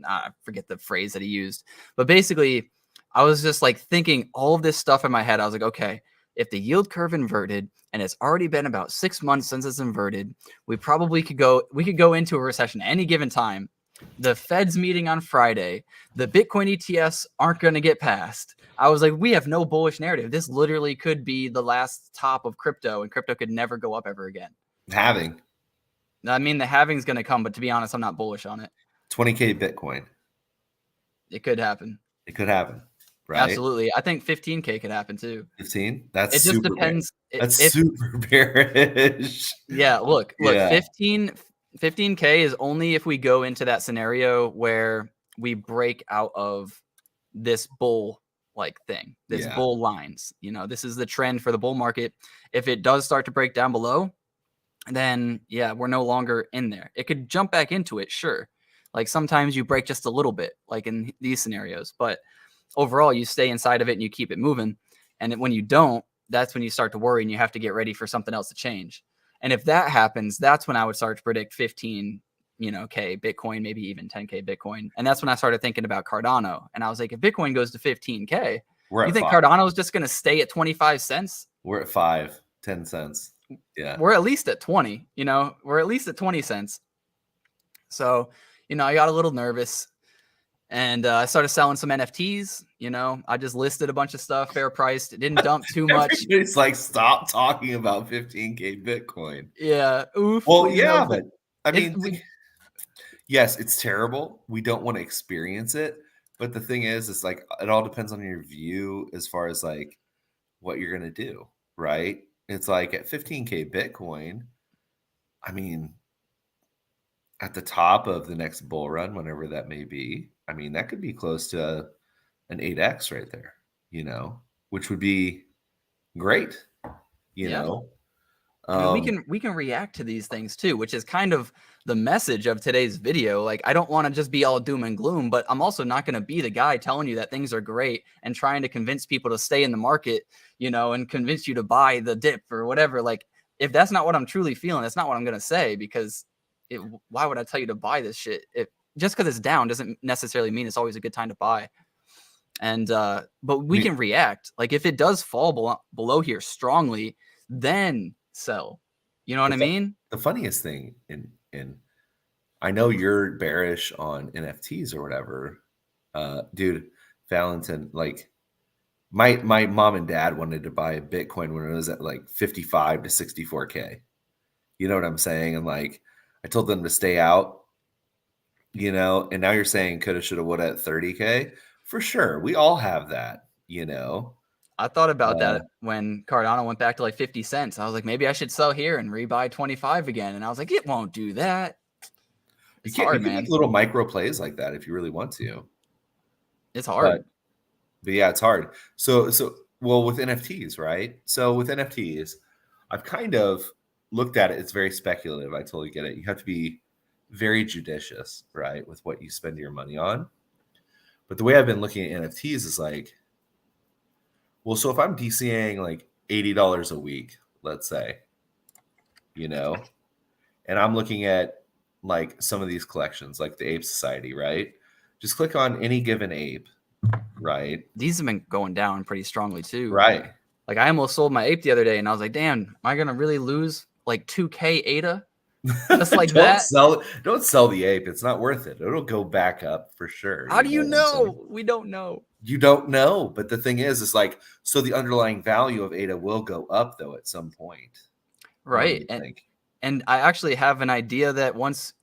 I forget the phrase that he used, but basically, I was just like thinking all of this stuff in my head. I was like, okay, if the yield curve inverted and it's already been about 6 months since it's inverted, we could go into a recession at any given time. The Fed's meeting on Friday. The Bitcoin ETFs aren't going to get passed. I was like, we have no bullish narrative. This literally could be the last top of crypto, and crypto could never go up ever again. having I mean, the halving's going to come, but to be honest, I'm not bullish on it. 20K Bitcoin. It could happen. It could happen, right? Absolutely. I think 15K could happen too. 15? That's It just super bearish. depends That's if super bearish. yeah, look, Yeah. 15K is only if we go into that scenario where we break out of this bull like thing, this Yeah. bull lines. This is the trend for the bull market. If it does start to break down below, then yeah, we're no longer in there. It could jump back into it, sure. Like sometimes you break just a little bit, like in these scenarios, but overall you stay inside of it and you keep it moving. And when you don't, that's when you start to worry and you have to get ready for something else to change. And if that happens, that's when I would start to predict 15, K Bitcoin, maybe even 10K Bitcoin. And that's when I started thinking about Cardano. And I was like, if Bitcoin goes to 15K, We're you at think 5. Cardano is just going to stay at 25 cents? We're at 5, 10 cents. Yeah. We're at least at 20, we're at least at 20 cents. So, I got a little nervous. And I started selling some NFTs. I just listed a bunch of stuff, fair priced. It didn't dump too much. Everybody's like, stop talking about 15K Bitcoin. Yeah. Oof. Well, Please yeah, no. but I mean, yes, it's terrible. We don't want to experience it. But the thing is, it's like it all depends on your view as far as like what you're going to do, right? It's like at 15K Bitcoin, I mean, at the top of the next bull run, whenever that may be, I mean, that could be close to an 8x right there, which would be great, Yeah. know. I mean, we can react to these things too, which is kind of the message of today's video. Like, I don't want to just be all doom and gloom, but I'm also not going to be the guy telling you that things are great and trying to convince people to stay in the market, and convince you to buy the dip or whatever. Like, if that's not what I'm truly feeling, that's not what I'm going to say, because why would I tell you to buy this shit? Just because it's down doesn't necessarily mean it's always a good time to buy. And but we can react. Like, if it does fall below here strongly, then sell. You know what I mean? The funniest thing, in I know you're bearish on NFTs or whatever, dude. Valentin, like my mom and dad wanted to buy a Bitcoin when it was at like 55 to 64K. You know what I'm saying? And like I told them to stay out, and now you're saying coulda, shoulda, woulda at 30K. For sure. We all have that, I thought about that when Cardano went back to like 50 cents. I was like, maybe I should sell here and rebuy 25 again. And I was like, it won't do that. It's hard, you can man. make little micro plays like that if you really want to. It's hard. But yeah, it's hard. So well, with NFTs, right? So with NFTs, I've kind of looked at it. It's very speculative. I totally get it. You have to be very judicious, right, with what you spend your money on. But the way I've been looking at NFTs is like, well, so if I'm DCAing like $80 a week, let's say, and I'm looking at like some of these collections, like the Ape Society, right? Just click on any given ape, right? These have been going down pretty strongly too. Right. Like I almost sold my ape the other day and I was like, damn, am I going to really lose like 2K ADA? Just like that. Don't sell the ape. It's not worth it. It'll go back up for sure. How do you know? We don't know. You don't know. But the thing is like, so the underlying value of ADA will go up though at some point. Right. And I actually have an idea that once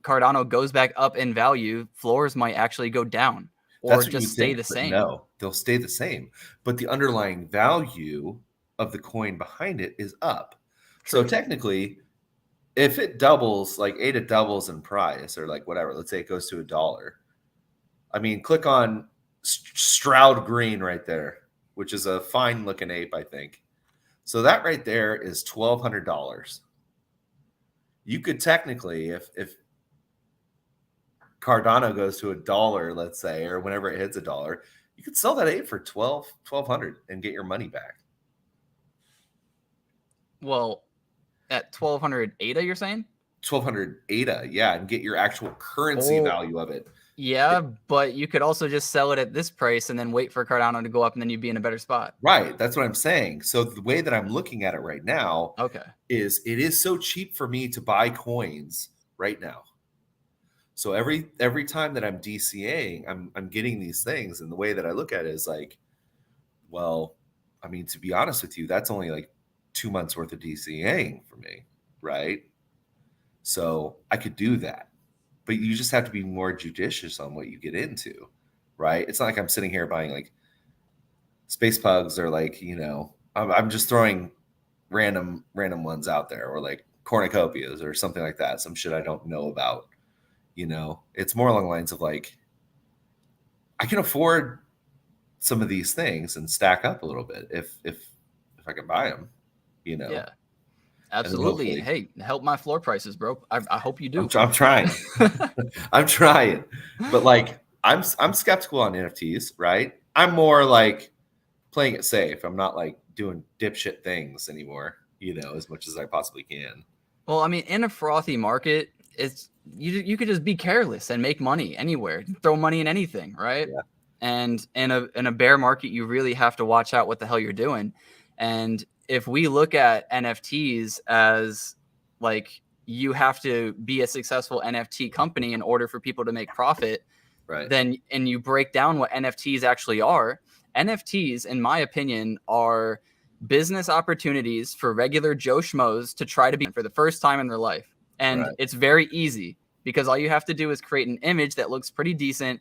Cardano goes back up in value, floors might actually go down or just stay the same. No, they'll stay the same. But the underlying value of the coin behind it is up. True. So technically, if it doubles, like ADA doubles in price or like whatever, let's say it goes to $1. I mean, click on Stroud Green right there, which is a fine looking ape, I think. So that right there is $1,200. You could technically, if Cardano goes to $1, let's say, or whenever it hits $1, you could sell that ape for $1,200 and get your money back. Well, at 1,200 ADA, you're saying? 1,200 ADA, yeah, and get your actual currency value of it. Yeah, but you could also just sell it at this price and then wait for Cardano to go up, and then you'd be in a better spot. Right, that's what I'm saying. So the way that I'm looking at it right now, is it is so cheap for me to buy coins right now. So every time that I'm DCAing, I'm getting these things, and the way that I look at it is like, well, I mean, to be honest with you, that's only like 2 months worth of DCAing for me, right? So I could do that, but you just have to be more judicious on what you get into, right? It's not like I'm sitting here buying like space pugs or like, I'm just throwing random ones out there, or like cornucopias or something like that, some shit I don't know about. It's more along the lines of like, I can afford some of these things and stack up a little bit if I can buy them, Yeah, absolutely. Hey, help my floor prices, bro. I hope you do. I'm trying. I'm trying, but like I'm skeptical on NFTs, right? I'm more like playing it safe. I'm not like doing dipshit things anymore, as much as I possibly can. Well, I mean, in a frothy market, it's you could just be careless and make money anywhere, throw money in anything, right? Yeah. And in a bear market, you really have to watch out what the hell you're doing. And if we look at NFTs as like, you have to be a successful NFT company in order for people to make profit, right? Then, and you break down what NFTs actually are, NFTs, in my opinion, are business opportunities for regular Joe Schmoes to try to be for the first time in their life. And It's very easy, because all you have to do is create an image that looks pretty decent,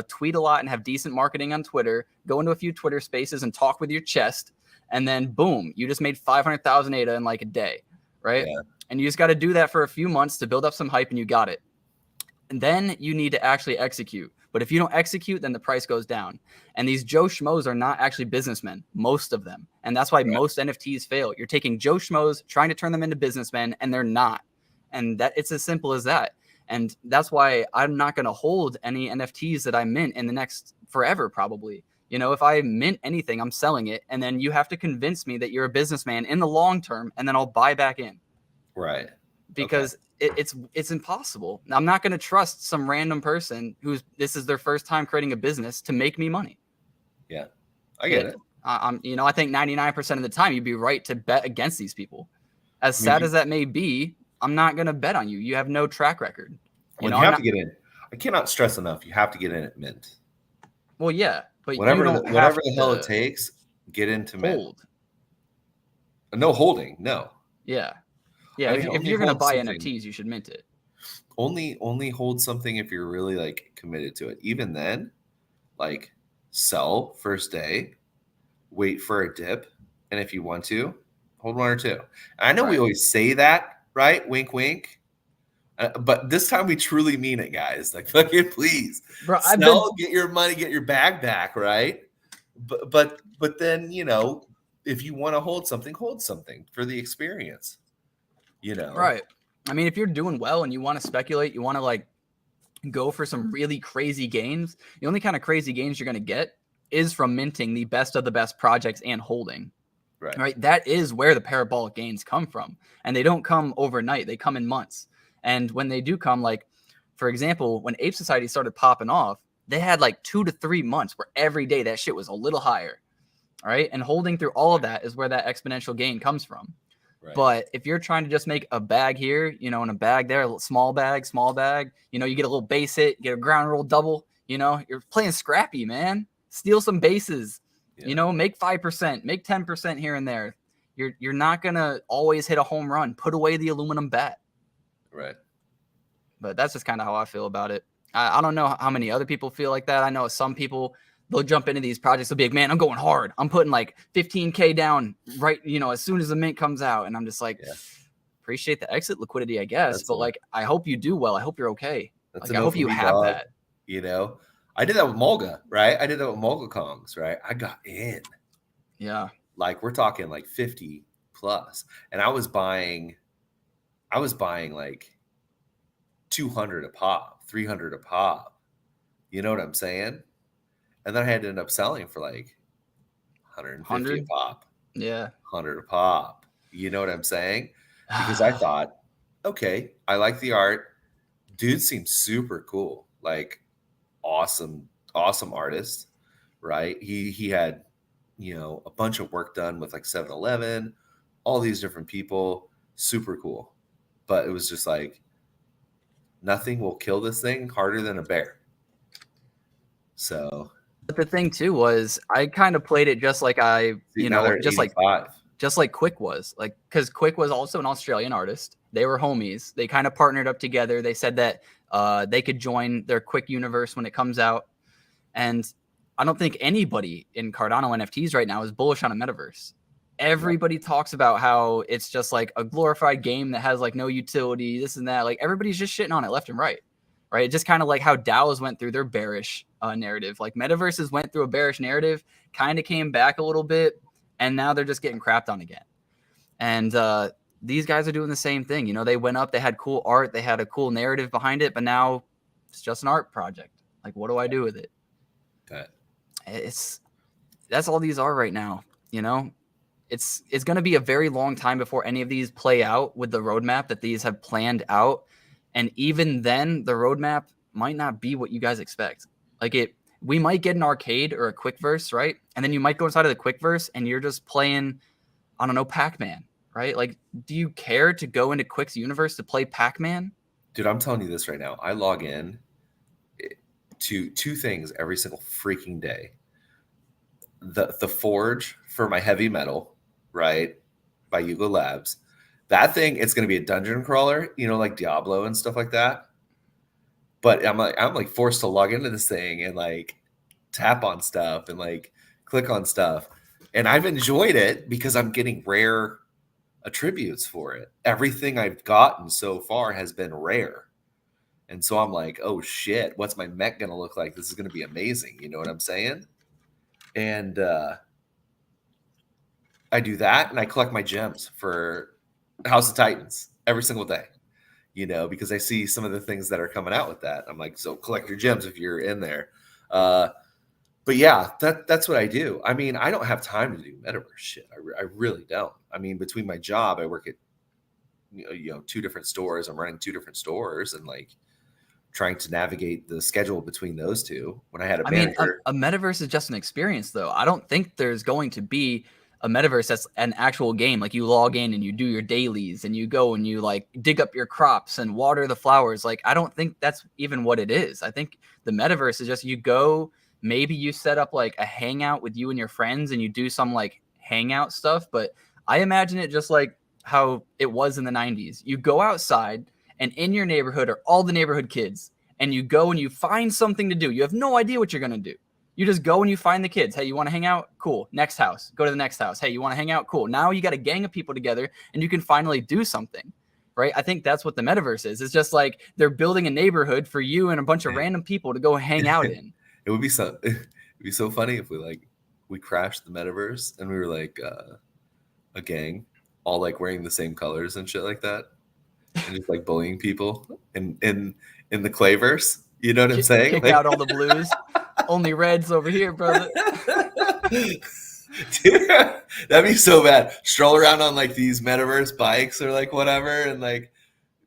tweet a lot and have decent marketing on Twitter, go into a few Twitter spaces and talk with your chest. And then boom, you just made 500,000 ADA in like a day, right? Yeah. And you just got to do that for a few months to build up some hype, and you got it. And then you need to actually execute. But if you don't execute, then the price goes down. And these Joe Schmoes are not actually businessmen, most of them. And that's why most NFTs fail. You're taking Joe Schmoes, trying to turn them into businessmen, and they're not. And that it's as simple as that. And that's why I'm not going to hold any NFTs that I mint in the next forever, probably. If I mint anything, I'm selling it. And then you have to convince me that you're a businessman in the long term, and then I'll buy back in. Right. Because it's impossible. I'm not going to trust some random person this is their first time creating a business to make me money. Yeah, I get it. I think 99% of the time you'd be right to bet against these people. As sad as that may be, I'm not going to bet on you. You have no track record. You have to get in. I cannot stress enough. You have to get in at mint. Well, yeah, but whatever the hell it takes, get into mint. No holding. No. Yeah. Yeah. If you're going to buy NFTs, you should mint it. Only hold something if you're really like committed to it. Even then, like sell first day, wait for a dip, and if you want to, hold one or two. And I know we Right. always say that, right? Wink, wink. But this time we truly mean it, guys. Like, fucking please, Bro, sell, get your money, get your bag back, right? But then, you know, if you want to hold something for the experience, you know. Right. I mean, if you're doing well and you want to speculate, you want to like go for some really crazy gains, the only kind of crazy gains you're going to get is from minting the best of the best projects and holding. Right. That is where the parabolic gains come from. And they don't come overnight. They come in months. And when they do come, like, for example, when Ape Society started popping off, they had like 2 to 3 months where every day that shit was a little higher. All right. And holding through all of that is where that exponential gain comes from. Right. But if you're trying to just make a bag here, you know, and a bag there, a little small bag, you know, you get a little base hit, get a ground roll double, you know, you're playing scrappy, man. Steal some bases, you know, make 5%, make 10% here and there. You're not going to always hit a home run. Put away the aluminum bat. Right. But that's just kind of how I feel about it. I don't know how many other people feel like that. I know some people, they'll jump into these projects. They'll be like, man, I'm going hard. I'm putting like 15K down right, you know, as soon as the mint comes out. And I'm just like, appreciate the exit liquidity, I guess. But like, I hope you do well. I hope you're okay. Like, I hope you have that. You know, I did that with Mulga, right? I did that with Mulga Kongs, right? I got in. Yeah. Like, we're talking like 50 plus. And I was buying like 200 a pop, 300 a pop. You know what I'm saying? And then I had to end up selling for like 150 a pop. Yeah. 100 a pop. You know what I'm saying? Because I thought, okay, I like the art. Dude seems super cool. Like, awesome artist, right? He had, you know, a bunch of work done with like 7-Eleven, all these different people. Super cool. But it was just like, nothing will kill this thing harder than a bear. So, but the thing too was I kind of played it just like just like Quick was, like, because Quick was also an Australian artist. They were homies. They kind of partnered up together. They said that they could join their Quick universe when it comes out. And I don't think anybody in Cardano NFTs right now is bullish on a metaverse. Everybody talks about how it's just like a glorified game that has like no utility, this and that. Like, everybody's just shitting on it left and right. Right. Just kind of like how DAOs went through their bearish narrative. Like, metaverses went through a bearish narrative, kind of came back a little bit, and now they're just getting crapped on again. And these guys are doing the same thing. You know, they went up, they had cool art, they had a cool narrative behind it, but now it's just an art project. Like, what do I do with it? That's all these are right now. You know, it's going to be a very long time before any of these play out with the roadmap that these have planned out. And even then, the roadmap might not be what you guys expect. Like, we might get an arcade or a Quickverse, right? And then you might go inside of the Quickverse and you're just playing, I don't know, Pac-Man, right? Like, do you care to go into Quick's universe to play Pac-Man? Dude, I'm telling you this right now. I log in to two things every single freaking day. The Forge for my heavy metal, right, by Yugo Labs. That thing, it's going to be a dungeon crawler, you know, like Diablo and stuff like that. But I'm like forced to log into this thing and like tap on stuff and like click on stuff. And I've enjoyed it because I'm getting rare attributes for it. Everything I've gotten so far has been rare. And so I'm like, oh shit, what's my mech going to look like? This is going to be amazing. You know what I'm saying? And I do that and I collect my gems for House of Titans every single day, you know, because I see some of the things that are coming out with that. I'm like, so collect your gems if you're in there. But yeah, that's what I do. I mean, I don't have time to do metaverse shit. I really don't. I mean, between my job, I work at, you know, 2 different stores. I'm running 2 different stores and like trying to navigate the schedule between those two. When I had a manager. A metaverse is just an experience, though. I don't think there's going to be a metaverse that's an actual game. Like, you log in and you do your dailies and you go and you like dig up your crops and water the flowers. Like, I don't think that's even what it is. I think the metaverse is just, you go, maybe you set up like a hangout with you and your friends and you do some like hangout stuff. But I imagine it just like how it was in the 90s. You go outside and in your neighborhood are all the neighborhood kids, and you go and you find something to do. You have no idea what you're going to do. You just go and you find the kids. Hey, you want to hang out? Cool. Next house. Go to the next house. Hey, you want to hang out? Cool. Now you got a gang of people together and you can finally do something, right? I think that's what the metaverse is. It's just like they're building a neighborhood for you and a bunch of random people to go hang out in. It would be so funny if we crashed the metaverse and we were like a gang, all like wearing the same colors and shit like that, and just like bullying people in the Clayverse. You know what I'm saying? Kick Like, out all the blues. Only reds over here, brother. Dude, that'd be so bad. Stroll around on like these metaverse bikes or like whatever, and like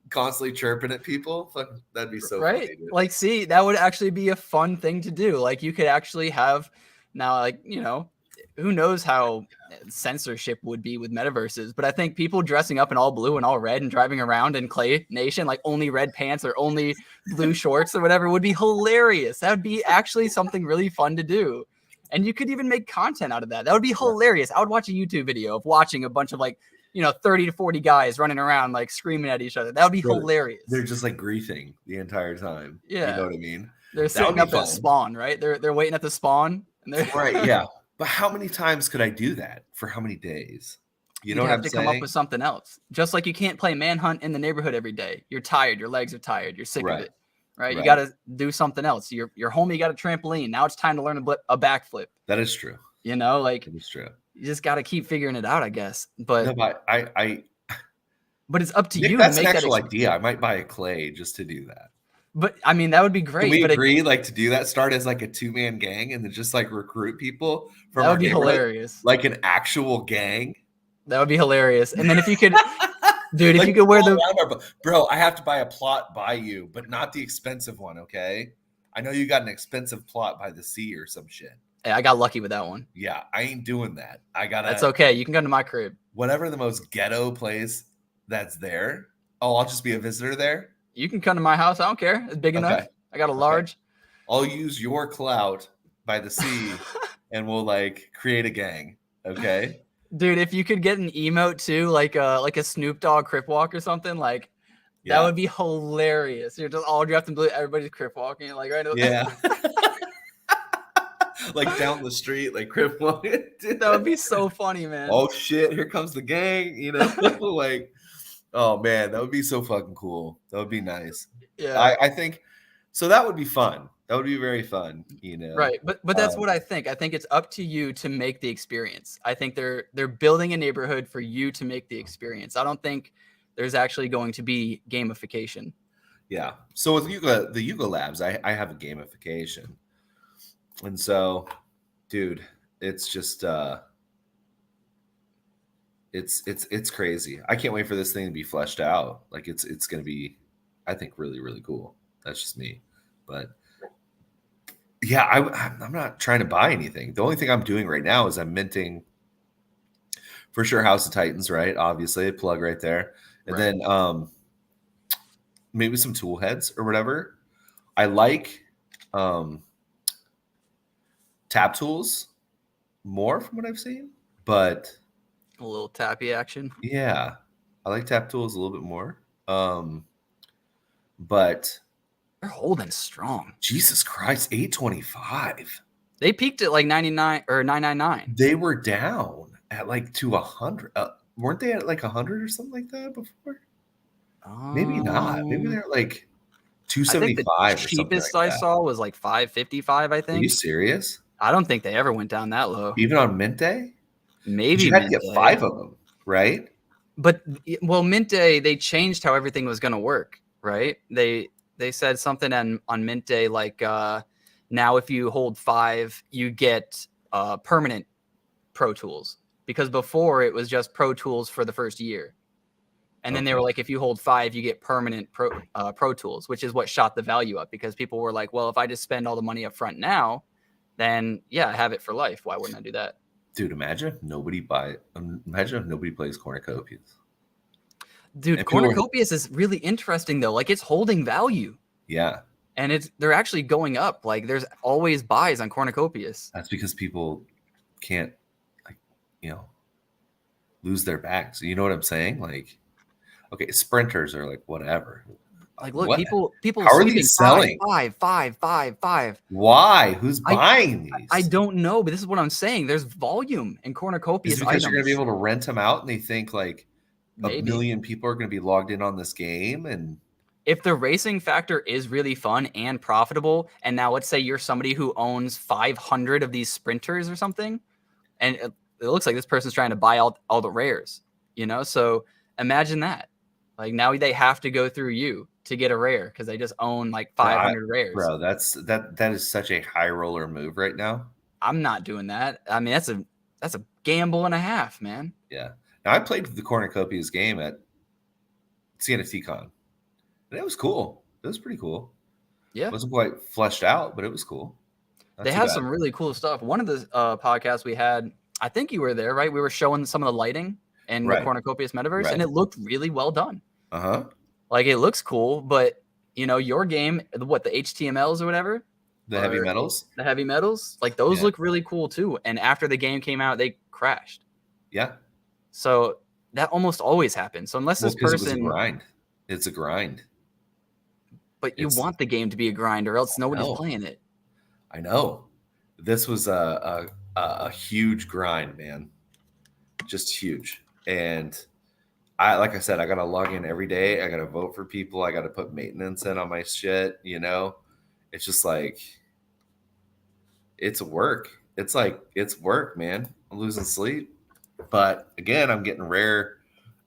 constantly chirping at people. Fuck, that'd be so right. funny, dude. Like, see, that would actually be a fun thing to do. Like, you could actually have now, like, you know, who knows how censorship would be with metaverses, but I think people dressing up in all blue and all red and driving around in Clay Nation, like only red pants or only blue shorts or whatever, would be hilarious. That would be actually something really fun to do. And you could even make content out of that. That would be hilarious. I would watch a YouTube video of watching a bunch of like, you know, 30 to 40 guys running around, like screaming at each other. That would be hilarious. They're just like griefing the entire time. Yeah. You know what I mean? They're sitting up at spawn, right? They're waiting at the spawn. And they're right. Yeah. But how many times could I do that for how many days? You know what I'm saying? Come up with something else. Just like you can't play manhunt in the neighborhood every day. You're tired. Your legs are tired. You're sick of it. Right? You got to do something else. You're home. You got a trampoline. Now it's time to learn a backflip. That is true. You know, like that is true. You just got to keep figuring it out, I guess. But no, but but it's up to you. That's to make an actual idea. I might buy a clay just to do that. But I mean, that would be great. Can we agree, like, to do that? Start as like a 2-man gang, and then just like recruit people from. That would be hilarious. Like an actual gang. That would be hilarious. And then if you could, dude, like, if you could wear bro, I have to buy a plot by you, but not the expensive one. Okay, I know you got an expensive plot by the sea or some shit. Hey, I got lucky with that one. Yeah, I ain't doing that. That's okay. You can come to my crib. Whatever the most ghetto place that's there. Oh, I'll just be a visitor there. You can come to my house. I don't care. It's big enough. I got a large. I'll use your clout by the sea and we'll like create a gang. Okay. Dude, if you could get an emote too, like a Snoop Dogg Crip Walk or something, like that would be hilarious. You're just all dressed in blue, everybody's Crip walking, like right. Yeah. Like down the street, like Crip walking. That would be so funny, man. Oh shit, here comes the gang, you know, like. Oh man, that would be so fucking cool. That would be nice. Yeah, I think so. That would be fun. That would be very fun. You know, right? But that's what I think. I think it's up to you to make the experience. I think they're building a neighborhood for you to make the experience. I don't think there's actually going to be gamification. Yeah. So with the Yuga Labs, I have a gamification, and so, dude, it's just It's crazy. I can't wait for this thing to be fleshed out. Like it's going to be, I think, really, really cool. That's just me. But yeah, I'm not trying to buy anything. The only thing I'm doing right now is I'm minting for sure House of Titans, right? Obviously, a plug right there. And then maybe some tool heads or whatever. I like tap tools more from what I've seen, but a little tappy action. Yeah. I like tap tools a little bit more. But they're holding strong. Jesus Christ, 825. They peaked at like 99 or 999. They were down at like to 100. Weren't they at like 100 or something like that before? Maybe not. Maybe they're like 275 or something. The cheapest I saw was like 555, I think. Are you serious? I don't think they ever went down that low. Even on Mint Day? Maybe you had to get 5 of them, right? But well, Mint Day, they changed how everything was going to work, right? They said something on Mint Day like now if you hold 5, you get permanent Pro Tools, because before it was just Pro Tools for the first year, and then they were like, if you hold 5, you get permanent Pro Tools, which is what shot the value up, because people were like, well, if I just spend all the money up front now, then yeah, I have it for life. Why wouldn't I do that? Dude, imagine if nobody plays cornucopias. Dude, cornucopias is really interesting though. Like it's holding value. Yeah. And they're actually going up. Like there's always buys on cornucopias. That's because people can't, like, lose their backs. You know what I'm saying? Like, okay, sprinters are like whatever. Like, look, What? people How are sweeping these selling? five. Why? Who's buying these? I don't know, but this is what I'm saying. There's volume in Is cornucopias it because items. you're going to be able to rent them out and they think like a Maybe. million people are going to be logged in on this game? And If the racing factor is really fun and profitable, and now let's say you're somebody who owns 500 of these sprinters or something, and it looks like this person's trying to buy all the rares, So imagine that. Like now they have to go through you to get a rare because they just own like 500 rares. Bro, that is such a high roller move right now. I'm not doing that. I mean, that's a gamble and a half, man. Yeah. Now I played the cornucopias game at CNFT Con, and it was cool. It was pretty cool. Yeah. It wasn't quite fleshed out, but it was cool. They have some really cool stuff. One of the podcasts we had, I think you were there, right? We were showing some of the lighting in the Cornucopias metaverse, and it looked really well done. Uh-huh. Like it looks cool, but your game, what, the HTMLs or whatever? The heavy metals? The heavy metals, like those look really cool too. And after the game came out, they crashed. Yeah. So that almost always happens. So unless this person, it was a grind. It's a grind. But you want the game to be a grind, or else nobody's playing it. I know. This was a huge grind, man. Just huge. And like I said, I gotta log in every day. I gotta vote for people. I gotta put maintenance in on my shit. It's just like it's work. It's work, man. I'm losing sleep. But again, I'm getting rare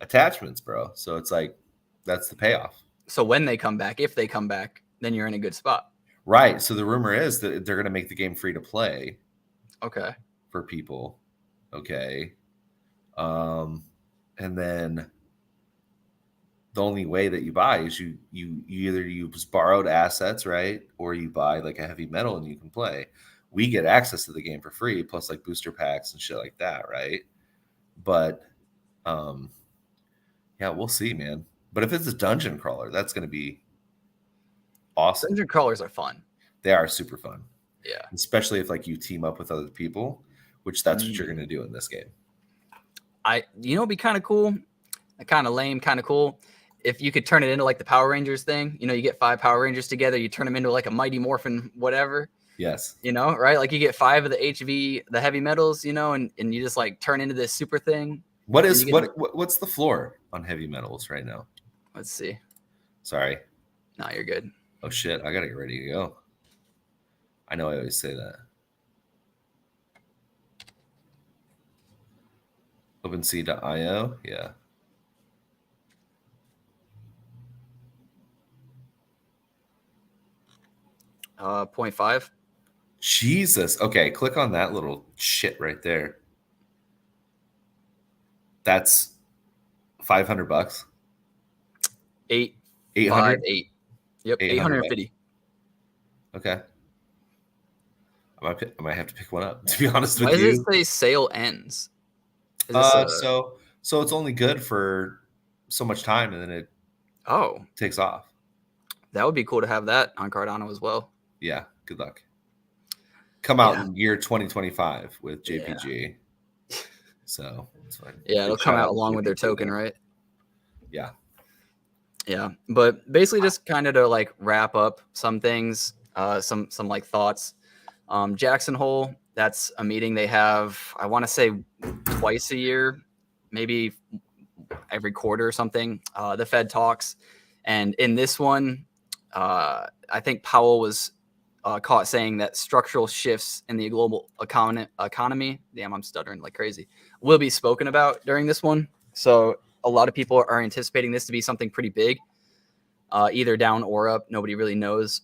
attachments, bro. So it's like that's the payoff. So when they come back, if they come back, then you're in a good spot. Right. So the rumor is that they're going to make the game free to play. Okay. For people. Okay. And then the only way that you buy is you either use borrowed assets, right? Or you buy like a heavy metal and you can play. We get access to the game for free, plus like booster packs and shit like that, right? But yeah, we'll see, man. But if it's a dungeon crawler, that's going to be awesome. Dungeon crawlers are fun. They are super fun. Yeah. Especially if like you team up with other people, which that's what you're going to do in this game. It'd be kind of cool, kind of lame, kind of cool. If you could turn it into like the Power Rangers thing, you get 5 Power Rangers together, you turn them into like a Mighty Morphin, whatever. Yes. Right? Like you get 5 of the heavy metals, and you just like turn into this super thing. What's the floor on heavy metals right now? Let's see. Sorry. No, you're good. Oh shit, I gotta get ready to go. I know I always say that. OpenSea.io, yeah. Uh, 0.5. Jesus. Okay, click on that little shit right there. That's $500. 800. Yep, 850. Okay. I might have to pick one up, to be honest with you. Why you. does it say sale ends? So it's only good for so much time, and then it takes off. That would be cool to have that on Cardano as well. Yeah, good luck. Come out in year 2025 with JPG. Yeah. So it's fine. Yeah, it'll come out along with their token, right? Yeah. Yeah, but basically just kind of to like wrap up some things, some like thoughts. Jackson Hole, that's a meeting they have, I want to say twice a year, maybe every quarter or something. The Fed talks. And in this one, I think Powell was caught saying that structural shifts in the global economy, damn, I'm stuttering like crazy, will be spoken about during this one. So a lot of people are anticipating this to be something pretty big, either down or up. Nobody really knows,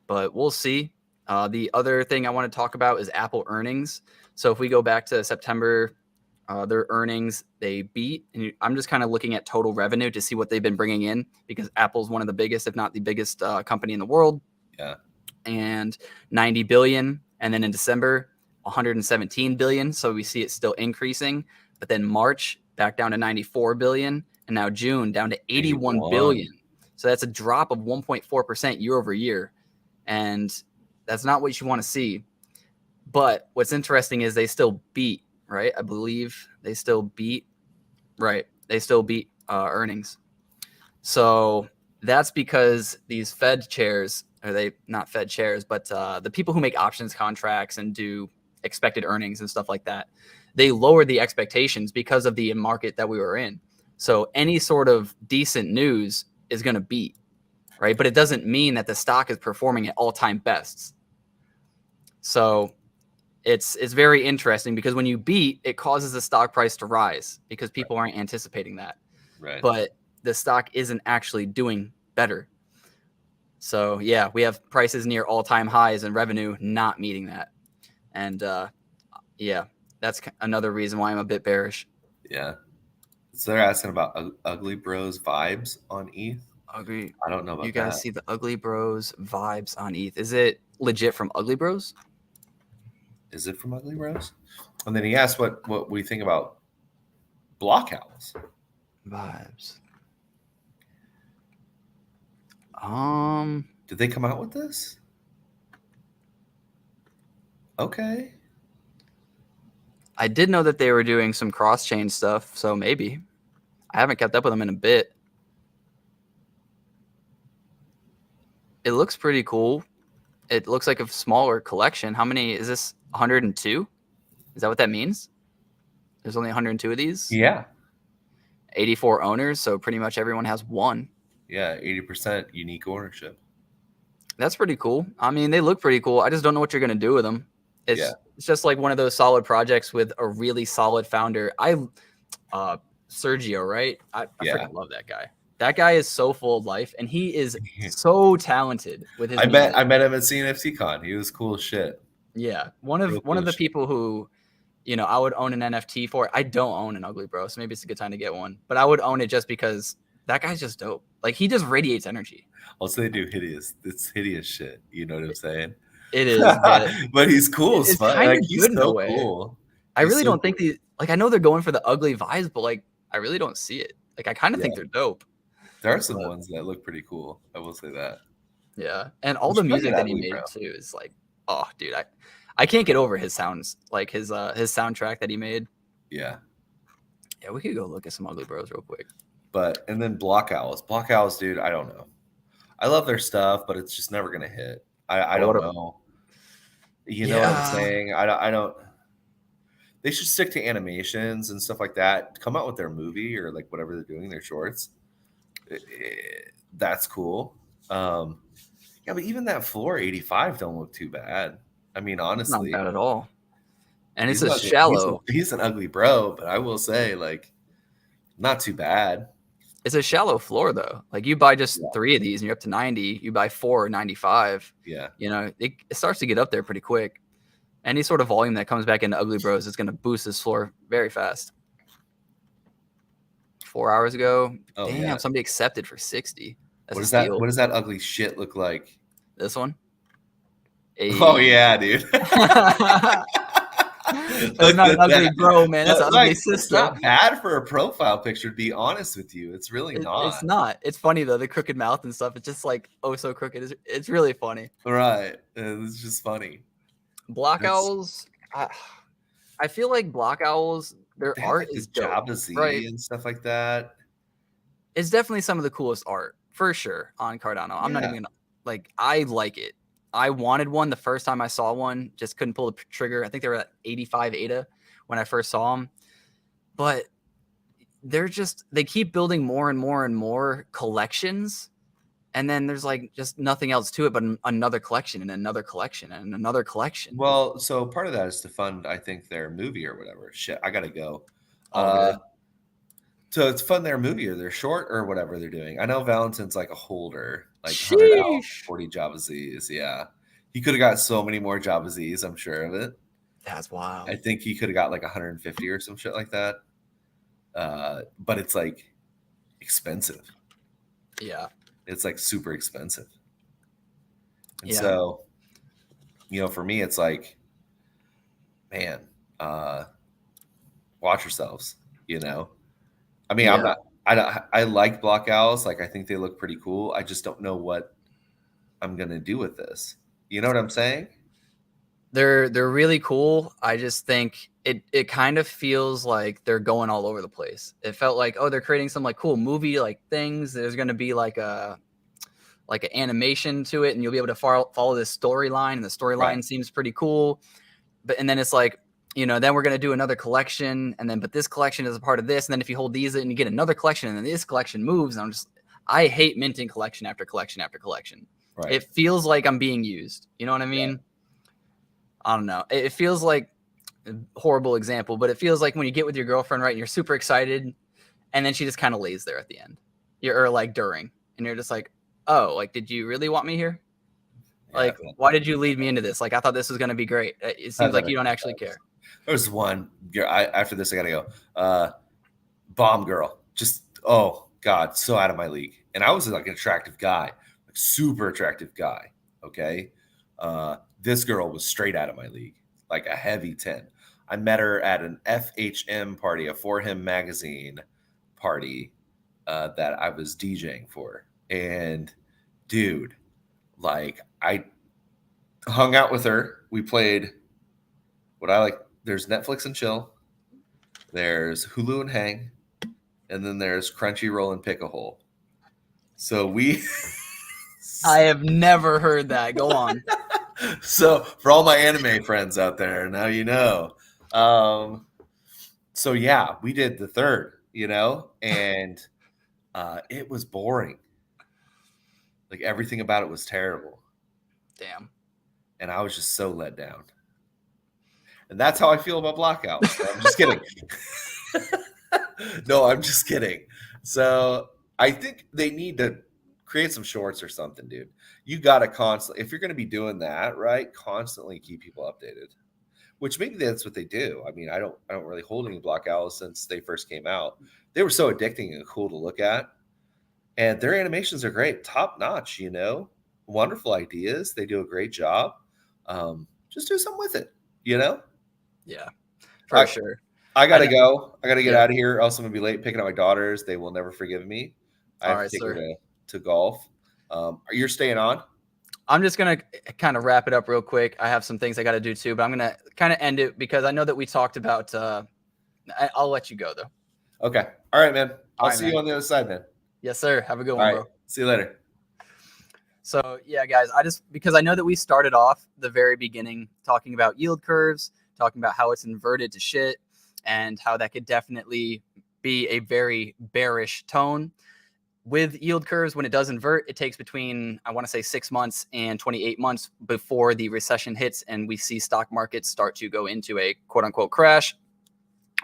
but we'll see. The other thing I want to talk about is Apple earnings. So if we go back to September, their earnings, they beat. And I'm just kind of looking at total revenue to see what they've been bringing in, because Apple's one of the biggest, if not the biggest company in the world. Yeah. And 90 billion. And then in December, 117 billion. So we see it still increasing. But then March back down to 94 billion. And now June down to 81 billion. So that's a drop of 1.4% year over year. And that's not what you want to see. But what's interesting is they still beat, right? I believe they still beat, right? They still beat earnings. So That's because these Fed chairs, or they not Fed chairs, but the people who make options contracts and do expected earnings and stuff like that, they lowered the expectations because of the market that we were in. So any sort of decent news is going to beat, right? But it doesn't mean that the stock is performing at all-time bests. So it's very interesting because when you beat, it causes the stock price to rise because people aren't anticipating that. Right. But the stock isn't actually doing better. So yeah, we have prices near all-time highs and revenue not meeting that. And yeah, that's another reason why I'm a bit bearish. Yeah. So they're asking about Ugly Bros vibes on ETH. Ugly. I don't know about you guys that. see the Ugly Bros vibes on ETH. Is it legit from Ugly Bros? Is it from Ugly Bros? And then he asked what we think about block owls. Vibes. Did they come out with this? Okay. I did know that they were doing some cross-chain stuff, so maybe. I haven't kept up with them in a bit. It looks pretty cool. It looks like a smaller collection. How many is this? 102? Is that what that means? There's only 102 of these? Yeah. 84 owners, so pretty much everyone has one. Yeah, 80% unique ownership. That's pretty cool. I mean, they look pretty cool. I just don't know what you're going to do with them. It's just like one of those solid projects with a really solid founder. Sergio, right? I freaking love that guy. That guy is so full of life, and he is so talented with his music. I met him at CNFT Con. He was cool as shit. Yeah, one of the people who, I would own an NFT for. I don't own an Ugly Bro, so maybe it's a good time to get one. But I would own it just because that guy's just dope. Like, he just radiates energy. Also, they do it's hideous shit. You know what I'm saying? It is, but he's cool as fuck. Like, he's good so in a way. cool. I really don't think I know they're going for the ugly vibes, but like, I really don't see it. Like, I kind of think they're dope. There are some ones that look pretty cool. I will say that. Yeah, and all the music that he made too is like, oh, dude, I can't get over his sounds, like his soundtrack that he made. Yeah. Yeah, we could go look at some Ugly Bros real quick. And then Block Owls, dude, I don't know. I love their stuff, but it's just never gonna hit. I don't know. You know what I'm saying? I don't. They should stick to animations and stuff like that. Come out with their movie or like whatever they're doing, their shorts. That's cool. Yeah, but even that floor 85 don't look too bad. I mean, honestly, not bad at all. And it's a shallow. He's an ugly bro, but I will say, like, not too bad. It's a shallow floor though. Like, you buy just 3 of these and you're up to 90. You buy 4 or 95. Yeah. It starts to get up there pretty quick. Any sort of volume that comes back into Ugly Bros is going to boost this floor very fast. 4 hours ago, somebody accepted for 60. What is that? What does that ugly shit look like? This one. Oh yeah, dude. That's not an ugly bro, man. That's an ugly sister. It's not bad for a profile picture, to be honest with you. It's really not. It's not. It's funny though, the crooked mouth and stuff. It's just like so crooked. It's really funny. Right. It's just funny. Block Owls. I feel like Block Owls, their art is dope, right? And stuff like that. It's definitely some of the coolest art for sure on Cardano. I'm not even gonna I like it. I wanted one the first time I saw one, just couldn't pull the trigger. I think they were at 85 ADA when I first saw them, but they keep building more and more and more collections. And then there's like just nothing else to it but another collection and another collection and another collection. Well, so part of that is to fund, I think, their movie or whatever. Shit, I gotta go. So it's fund their movie or their short or whatever they're doing. I know Valentin's like a holder, like 100 out, 40 Java Z's. Yeah, he could have got so many more Java Z's. I'm sure of it. That's wild. I think he could have got like 150 or some shit like that. But it's like expensive. Yeah. It's like super expensive. And so, for me, it's like, man, watch yourselves, I mean, I like Block Owls. Like, I think they look pretty cool. I just don't know what I'm going to do with this. You know what I'm saying? They're really cool. I just think it kind of feels like they're going all over the place. It felt like, they're creating some like cool movie like things. There's going to be like a like an animation to it, and you'll be able to follow this storyline, and the storyline seems pretty cool. And then it's like, you know, then we're going to do another collection, and then, but this collection is a part of this. And then if you hold these and you get another collection, and then this collection moves, and I hate minting collection after collection after collection. Right. It feels like I'm being used. You know what I mean? Yeah. I don't know. It feels like a horrible example, but it feels like when you get with your girlfriend, right, and you're super excited, and then she just kind of lays there at the end. Or like during, and you're just like, oh, like, did you really want me here? Like, why did you lead me into this? Like, I thought this was going to be great. It seems like you don't actually care. There's one. After this, I got to go. Bomb girl. Just, oh, God, so out of my league. And I was like an attractive guy, like super attractive guy. Okay. This girl was straight out of my league, like a heavy 10. I met her at an FHM party, a For Him magazine party that I was DJing for. And dude, like, I hung out with her. We played what I like. There's Netflix and chill. There's Hulu and hang. And then there's Crunchyroll and pick a hole. So we... I have never heard that. Go on. So for all my anime friends out there, now you know. So yeah, we did the third, you know, and it was boring. Like everything about it was terrible. Damn. And I was just so let down. And that's how I feel about blockouts. I'm just kidding. No, I'm just kidding. So I think they need to create some shorts or something, dude. You got to constantly, if you're going to be doing that, right, constantly keep people updated. Which maybe that's what they do. I mean, I don't really hold any blockouts since they first came out. They were so addicting and cool to look at. And their animations are great, top notch, you know, wonderful ideas. They do a great job. Just do something with it, you know? Yeah, for sure. I got to go. I got to get out of here. Else I'm going to be late picking up my daughters. They will never forgive me. I have to take her to golf. You're staying on? I'm just going to kind of wrap it up real quick. I have some things I got to do too, but I'm going to kind of end it because I know that we talked about, I'll let you go though. Okay. All right, man. I'll see you on the other side, man. Yes, sir. Have a good one, bro. See you later. So yeah, guys, because I know that we started off the very beginning talking about yield curves, talking about how it's inverted to shit and how that could definitely be a very bearish tone. With yield curves, when it does invert, it takes between, I want to say 6 months and 28 months before the recession hits and we see stock markets start to go into a quote unquote crash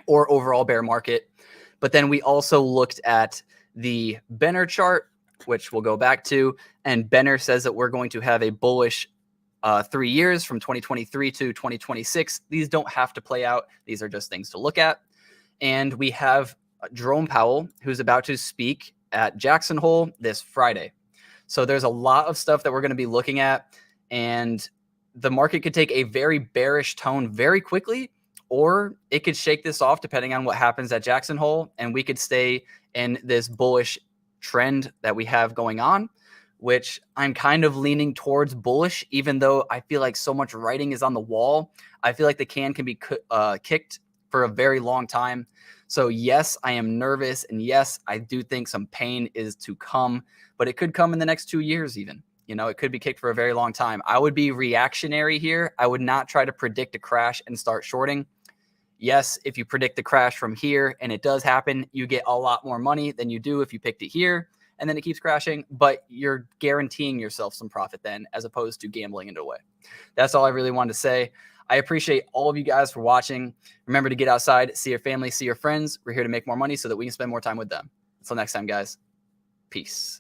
or overall bear market. But then we also looked at the Benner chart, which we'll go back to. And Benner says that we're going to have a bullish 3 years from 2023 to 2026. These don't have to play out. These are just things to look at. And we have Jerome Powell, who's about to speak at Jackson Hole this Friday. So there's a lot of stuff that we're going to be looking at. And the market could take a very bearish tone very quickly, or it could shake this off depending on what happens at Jackson Hole. And we could stay in this bullish trend that we have going on, which I'm kind of leaning towards bullish, even though I feel like so much writing is on the wall. I feel like the can be kicked for a very long time. So yes, I am nervous. And yes, I do think some pain is to come, but it could come in the next 2 years even. You know, it could be kicked for a very long time. I would be reactionary here. I would not try to predict a crash and start shorting. Yes, if you predict the crash from here and it does happen, you get a lot more money than you do if you picked it here and then it keeps crashing, but you're guaranteeing yourself some profit then as opposed to gambling it away. That's all I really wanted to say. I appreciate all of you guys for watching. Remember to get outside, see your family, see your friends. We're here to make more money so that we can spend more time with them. Until next time, guys. Peace.